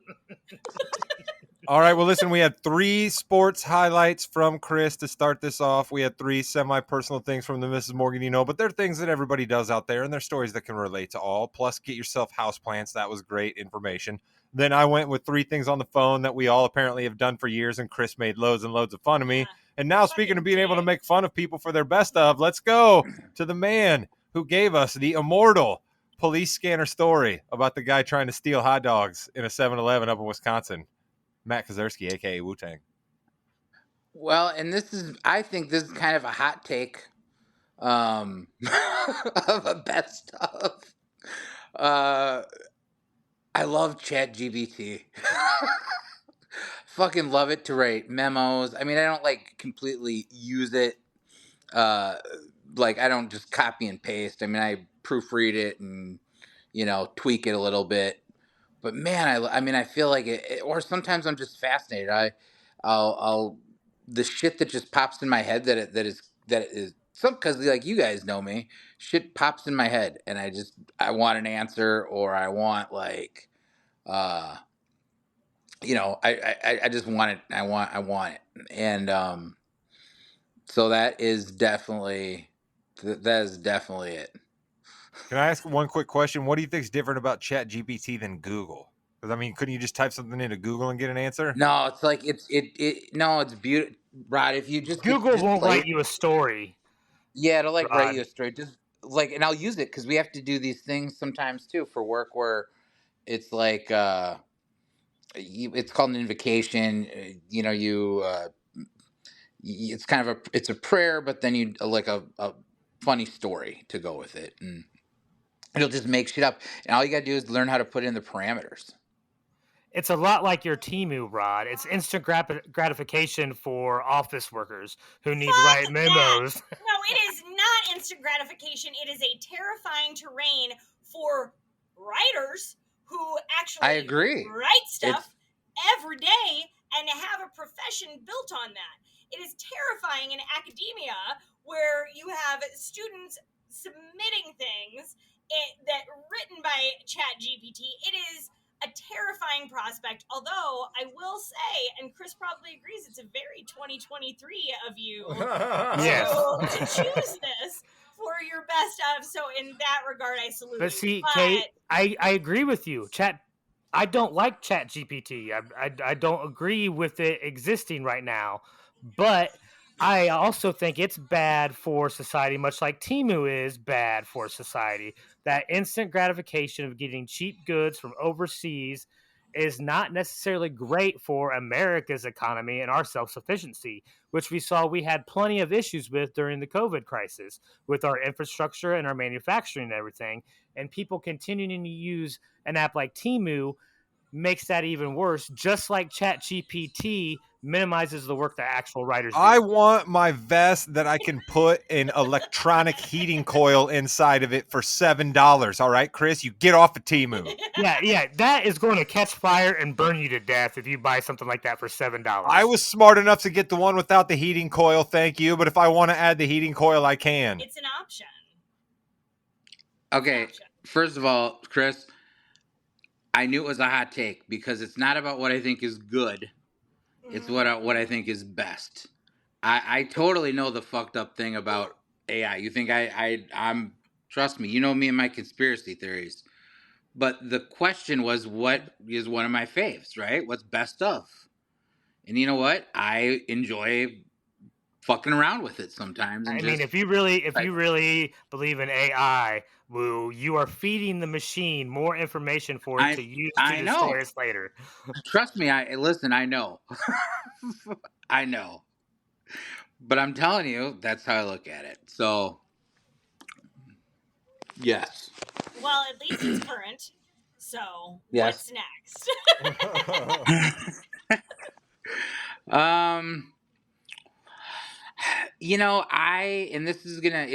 All right. Well, listen, we had 3 sports highlights from Chris to start this off. We had 3 semi-personal things from the Mrs. Morgan, but they're things that everybody does out there, and they're stories that can relate to all. Plus, get yourself houseplants. That was great information. Then I went with 3 things on the phone that we all apparently have done for years, and Chris made loads and loads of fun of me. Yeah. And now, speaking of being able to make fun of people for their best of, let's go to the man who gave us the immortal police scanner story about the guy trying to steal hot dogs in a 7-Eleven up in Wisconsin. Matt Kazerski, a.k.a. Wu-Tang. Well, and I think this is kind of a hot take of a best of. I love ChatGPT. Fucking love it to write memos. I mean, I don't completely use it. I don't just copy and paste. I mean, I proofread it and tweak it a little bit. But man, I feel like it. Or sometimes I'm just fascinated. I'll the shit that just pops in my head that is some, because you guys know me, shit pops in my head and I want an answer, or I want I just want it. I want it. And so that is definitely it. Can I ask one quick question? What do you think is different about ChatGPT than Google? Because, couldn't you just type something into Google and get an answer? No, it's it's beautiful, Rod. If you just Google won't play write you a story. Yeah, it'll write Rod. you a story. Just and I'll use it because we have to do these things sometimes too for work where it's it's called an invocation. It's kind of it's a prayer, but then you a funny story to go with it, and it'll just make shit up. And all you gotta do is learn how to put in the parameters. It's a lot like your Temu, Rod. It's instant gratification for office workers who need to write memos. No, it is not instant gratification. It is a terrifying terrain for writers who actually I agree. write stuff every day and have a profession built on that. It is terrifying in academia where you have students submitting things that written by ChatGPT. It is a terrifying prospect, although I will say, and Chris probably agrees, it's a very 2023 of you Yes. to choose this for your best of. So in that regard, I salute But you. see, Kate, I agree with you. I don't like ChatGPT. I don't agree with it existing right now, but I also think it's bad for society, much like Temu is bad for society. That instant gratification of getting cheap goods from overseas is not necessarily great for America's economy and our self-sufficiency, which we saw we had plenty of issues with during the COVID crisis with our infrastructure and our manufacturing and everything. And people continuing to use an app like Temu makes that even worse, just like ChatGPT minimizes the work that actual writers do. I want my vest that I can put an electronic heating coil inside of it for $7. All right, Chris, you get off of Temu. Yeah, that is going to catch fire and burn you to death if you buy something like that for $7. I was smart enough to get the one without the heating coil, thank you, but if I want to add the heating coil, I can. It's an option. Okay, first of all, Chris, I knew it was a hot take because it's not about what I think is good. It's what I think is best. I totally know the fucked up thing about AI. You think I'm trust me, you know me and my conspiracy theories. But the question was, what is one of my faves, right? What's best of? And you know what? I enjoy fucking around with it sometimes. And if you really believe in AI, Woo, you are feeding the machine more information for it to use to destroy us later. Trust me, listen, I know. I know. But I'm telling you, that's how I look at it. So, yes. Well, at least it's current. So, Yes. what's next? um, and this is gonna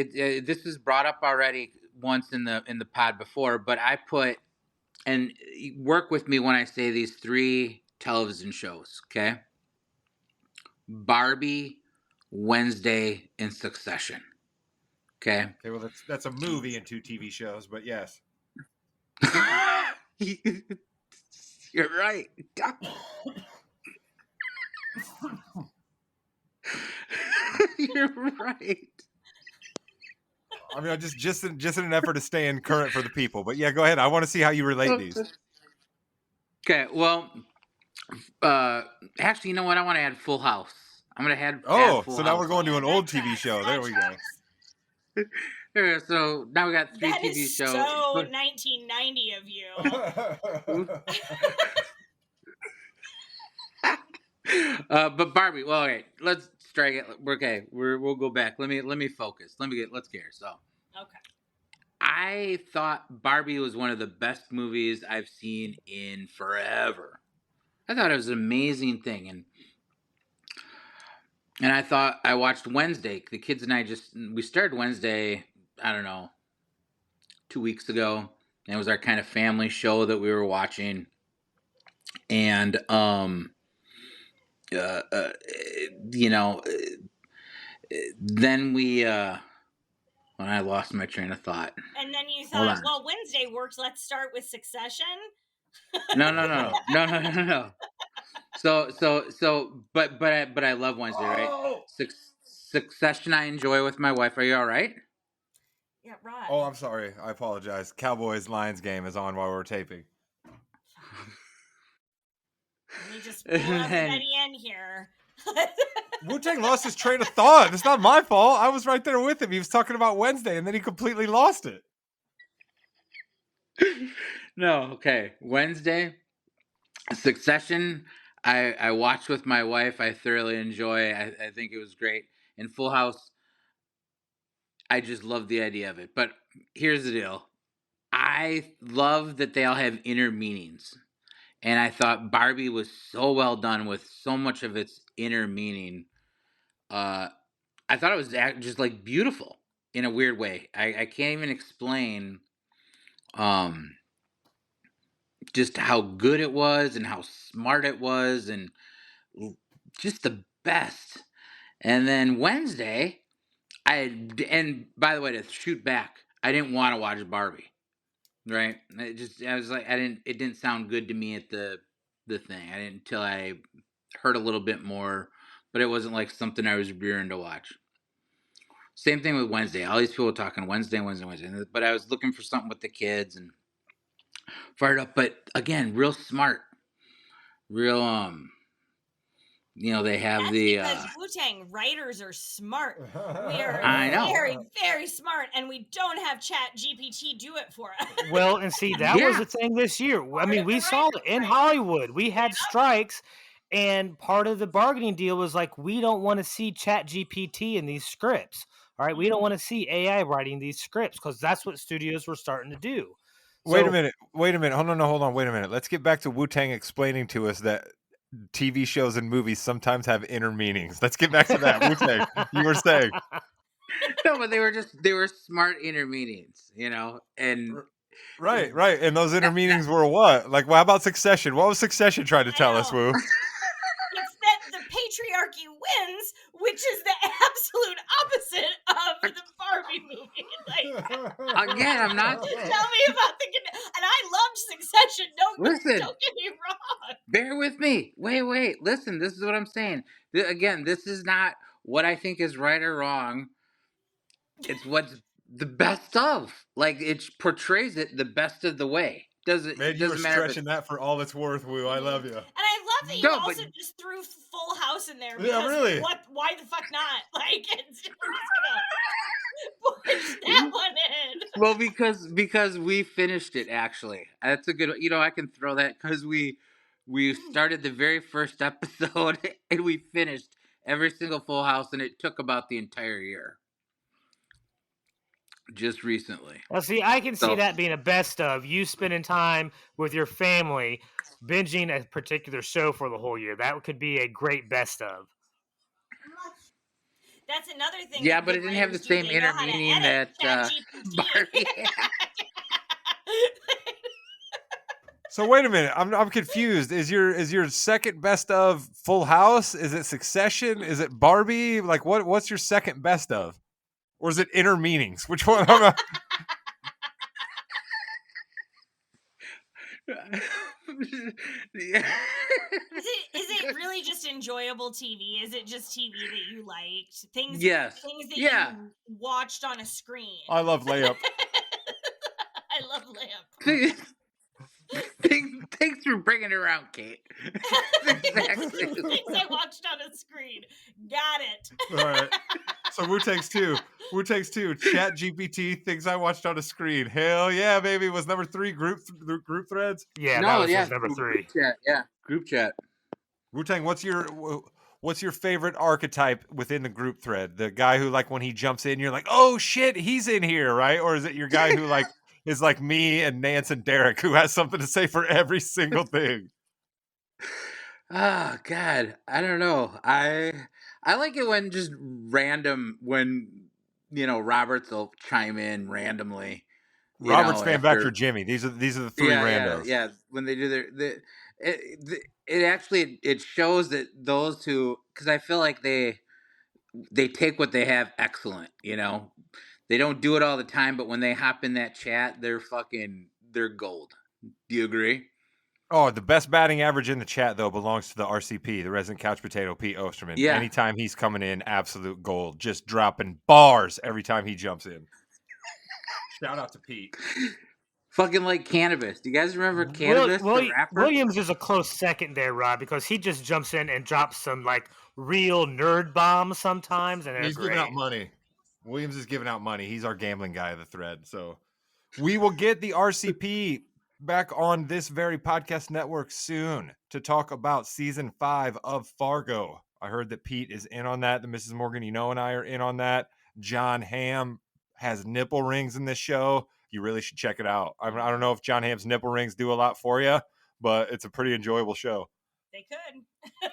this was brought up already once in the pod before, but I put, and work with me when I say these 3 television shows, okay? Barbie, Wednesday, and Succession. Okay. Okay, well that's a movie and 2 TV shows, but yes. You're right. You're right. I mean, just in an effort to stay in current for the people. But yeah, go ahead. I want to see how you relate these. Okay, well, actually, you know what? I want to add Full House. I'm gonna add Oh, Full so now House. we're going to an That old TV tracks, show. that There we go. tracks. Yeah, so now we got 3 That TV is shows. so 1990 of you. But Barbie. Well, okay, let's strike it. Okay, we'll go back. Let me focus. Let's get here. So, Okay. I thought Barbie was one of the best movies I've seen in forever. I thought it was an amazing thing, and I thought I watched Wednesday. The kids and I we started Wednesday. I don't know, 2 weeks ago. And it was our kind of family show that we were watching, and uh, uh you know, then we when I lost my train of thought. And then you Hold thought, on. well, Wednesday works. Let's start with Succession. No. But I love Wednesday, right? Oh! Succession I enjoy with my wife. Are you all right? Yeah, right. Oh, I'm sorry. I apologize. Cowboys Lions game is on while we're taping. Let me just pull And then- everybody in here. Wu-Tang lost his train of thought. It's not my fault. I was right there with him. He was talking about Wednesday, and then he completely lost it. No, okay. Wednesday, Succession. I watched with my wife. I thoroughly enjoy. I think it was great. And Full House, I just love the idea of it. But here's the deal. I love that they all have inner meanings. And I thought Barbie was so well done with so much of its inner meaning. I thought it was just like beautiful in a weird way. I can't even explain just how good it was and how smart it was and just the best. And then Wednesday, and by the way, to shoot back, I didn't want to watch Barbie. Right? I was like, it didn't sound good to me at the thing. I didn't until I heard a little bit more, but it wasn't like something I was rearing to watch. Same thing with Wednesday. All these people talking Wednesday. But I was looking for something with the kids and fired up. But again, real smart, real they have That's the because Wu-Tang writers are smart. We are I know. very, very smart, and we don't have Chat GPT do it for us. Well, and see, that was Yeah. the thing this year. I Part mean, of we the saw it writer's in strike. Hollywood. We had strikes, and part of the bargaining deal was like, we don't want to see Chat GPT in these scripts. All right, we don't want to see AI writing these scripts because that's what studios were starting to do. Wait a So- minute. Hold on. Wait a minute. Let's get back to Wu-Tang explaining to us that TV shows and movies sometimes have inner meanings. Let's get back to that. Wu-Tang, you were saying. No, but they were smart inner meetings, and Right. And those inner meanings were what? Like, well, how about Succession? What was Succession trying to tell us, know. Wu? It's that the patriarchy wins, which is the absolute opposite of the Barbie movie. Like, again, I'm not. tell me about and I loved Succession. Listen. Don't get me wrong. Bear with me. Wait. Listen, this is what I'm saying. Again, this is not what I think is right or wrong. It's what's the best of. Like, it portrays it the best of the way. Man, you were doesn't matter if stretching that for all it's worth, Wu. I love you. And I love that you No, but- also just threw Full House in there. Yeah, Because really. why the fuck not? Like, we're just gonna push that one in. Well, because we finished it, actually. That's a good. I can throw that because we started the very first episode and we finished every single Full House, and it took about the entire year. Just recently. Well, see, I can see So- that being a best of you spending time with your family, binging a particular show for the whole year. That could be a great best of. That's another thing. Yeah, that but good it didn't have the writers do. same They know inner how to meaning edit that ChatGPT. Barbie had. So wait a minute, I'm confused. Is your second best of Full House? Is it Succession? Is it Barbie? Like what's your second best of? Or is it Inner Meanings? Which one? I'm not... Yeah. Is it really just enjoyable TV? Is it just TV that you liked? Things Yes. that Yeah. you watched on a screen. I love Layup. I love Layup. Thanks for bringing it around, Kate. Exactly. Things I watched on a screen. Got it. All right. So Wu Tang's two. Chat GPT, things I watched on a screen. Hell yeah, baby. Was number 3 group threads? Yeah, No, that was yeah, his number 3. Group chat, yeah, group chat. Wu Tang, what's your favorite archetype within the group thread? The guy who, like, when he jumps in, you're like, oh shit, he's in here, right? Or is it your guy who like is like me and Nance and Derek, who has something to say for every single thing? Oh God, I don't know. I like it when just random Roberts will chime in randomly. Robert's Van Beck after- or Jimmy. These are the 3 randos. Yeah. When they do it actually it shows that those who, because I feel like they take what they have excellent. They don't do it all the time, but when they hop in that chat, they're gold. Do you agree? Oh, the best batting average in the chat, though, belongs to the RCP, the Resident Couch Potato, Pete Osterman. Yeah. Anytime he's coming in, absolute gold. Just dropping bars every time he jumps in. Shout out to Pete. Fucking like Cannabis. Do you guys remember Cannabis, the rapper? Williams is a close second there, Rob, because he just jumps in and drops some like real nerd bombs sometimes, and He's giving out money. Williams is giving out money. He's our gambling guy of the thread. So we will get the RCP back on this very podcast network soon to talk about season 5 of Fargo. I heard that Pete is in on that. The Mrs. Morgan, and I are in on that. John Hamm has nipple rings in this show. You really should check it out. I don't know if John Hamm's nipple rings do a lot for you, but it's a pretty enjoyable show. They could.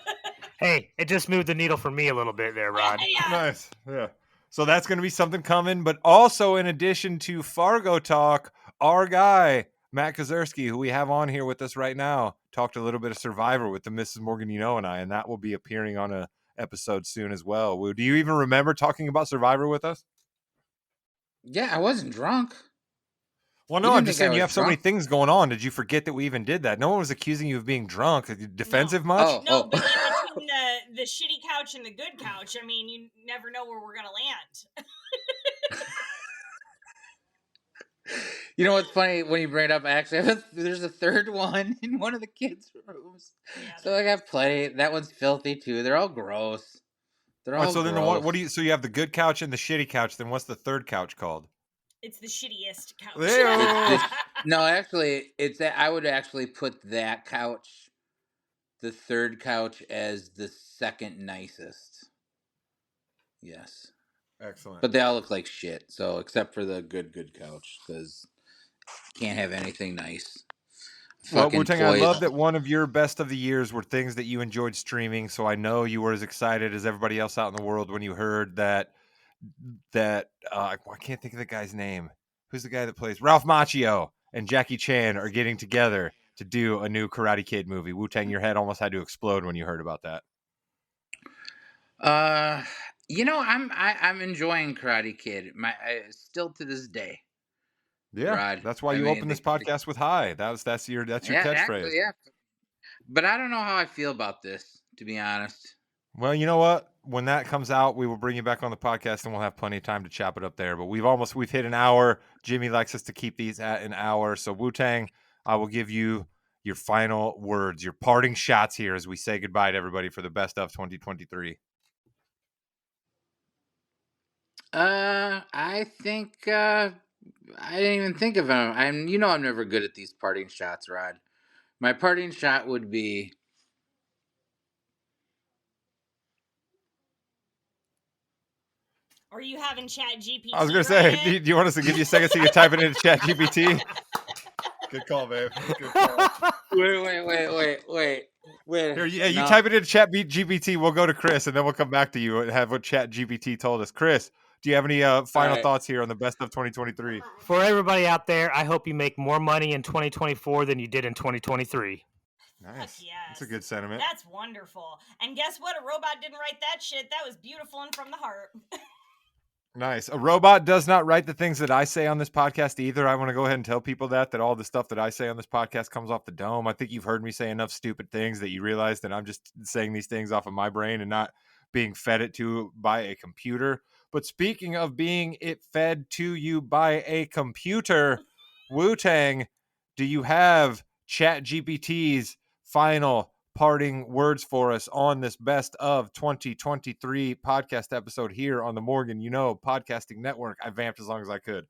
Hey, it just moved the needle for me a little bit there, Rod. Yeah. Nice. Yeah. So that's going to be something coming. But also, in addition to Fargo talk, our guy, Matt Kozerski, who we have on here with us right now, talked a little bit of Survivor with the Mrs. Morgan, and I, and that will be appearing on a episode soon as well. Woo, do you even remember talking about Survivor with us? Yeah, I wasn't drunk. Well, You no, didn't I'm just think I saying you was have so many drunk? things going on. Did you forget that we even did that? No one was accusing you of being drunk. Defensive much? Oh. No, but in between the shitty couch and the good couch, I mean, you never know where we're gonna land. You know what's funny when you bring it up? Actually, there's a third one in one of the kids' rooms. Yeah, So I got plenty. That one's filthy too. They're all gross. They're all Oh, so then gross. what do you? So you have the good couch and the shitty couch. Then what's the third couch called? it's the shittiest couch. Ew. No, actually, I would actually put that couch, the third couch, as the second nicest. Yes, Excellent. but they all look like shit. So except for the good couch, because can't have anything nice. Well, Fucking Wu-Tang, I toys. love that one of your best of the years were things that you enjoyed streaming. So I know you were as excited as everybody else out in the world when you heard that I can't think of the guy's name. Who's the guy that plays Ralph Macchio and Jackie Chan are getting together to do a new Karate Kid movie? Wu-Tang, your head almost had to explode when you heard about that. I'm enjoying Karate Kid. Still to this day. Yeah, Rod, that's why I you mean, opened this podcast with "Hi." That's your catchphrase. Actually, yeah. But I don't know how I feel about this, to be honest. Well, you know what? When that comes out, we will bring you back on the podcast, and we'll have plenty of time to chop it up there. But we've hit an hour. Jimmy likes us to keep these at an hour. So Wu-Tang, I will give you your final words, your parting shots here as we say goodbye to everybody for the best of 2023. I think I didn't even think of him. I'm never good at these parting shots, Rod. My parting shot would be Or are you having Chat GPT? I was gonna say, do you want us to give you a second so you can type it into Chat GPT? Good call, babe. Good call. Wait. Here, yeah, you No. type it into Chat GPT. We'll go to Chris, and then we'll come back to you and have what Chat GPT told us. Chris, do you have any final right. thoughts here on the best of 2023? For everybody out there, I hope you make more money in 2024 than you did in 2023. Nice. Yes. That's a good sentiment. That's wonderful. And guess what? A robot didn't write that shit. That was beautiful and from the heart. Nice. A robot does not write the things that I say on this podcast either. I want to go ahead and tell people that all the stuff that I say on this podcast comes off the dome. I think you've heard me say enough stupid things that you realize that I'm just saying these things off of my brain and not being fed it to by a computer. But speaking of being it fed to you by a computer, Wu-Tang, do you have ChatGPT's final parting words for us on this best of 2023 podcast episode here on the Morgan Podcasting Network? I vamped as long as I could.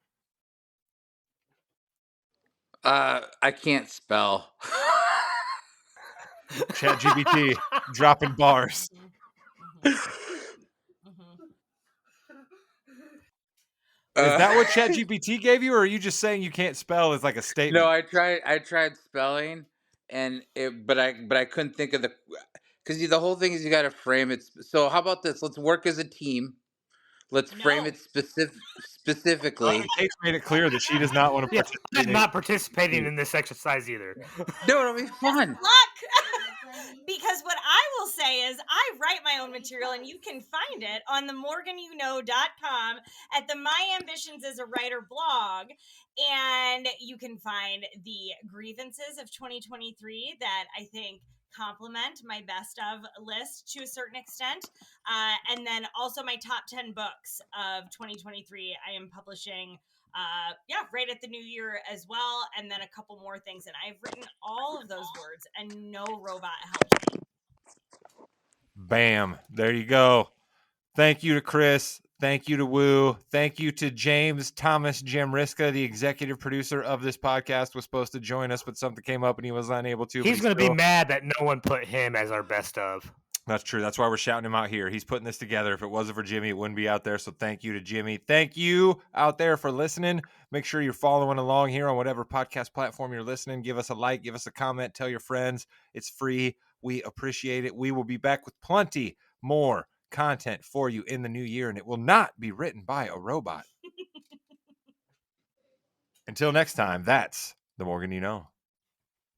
I can't spell. ChatGPT dropping bars. Is that what ChatGPT gave you, or are you just saying you can't spell as like a statement? No, I tried spelling, but I couldn't think of because the whole thing is you got to frame it. So how about this? Let's work as a team. Let's frame it specifically. Kate's made it clear that she does not want to Yeah, participate. I'm not participating in this exercise either. No, it'll be fun. Luck! Because what I will say is I write my own material, and you can find it on the morganyouknow.com at the My Ambitions as a Writer blog. And you can find the grievances of 2023 that I think complement my best of list to a certain extent. And then also my top 10 books of 2023 I am publishing right at the new year as well, and then a couple more things, and I've written all of those words and no robot helped me. Bam, there you go. Thank you to Chris. Thank you to Woo. Thank you to James Thomas Jamriska, the executive producer of this podcast, was supposed to join us, but something came up and he was unable to. He's going to be mad that no one put him as our best of. That's true. That's why we're shouting him out here. He's putting this together. If it wasn't for Jimmy, it wouldn't be out there. So thank you to Jimmy. Thank you out there for listening. Make sure you're following along here on whatever podcast platform you're listening. Give us a like, give us a comment, tell your friends. It's free. We appreciate it. We will be back with plenty more content for you in the new year, and it will not be written by a robot. Until next time, that's the Morgan You Know.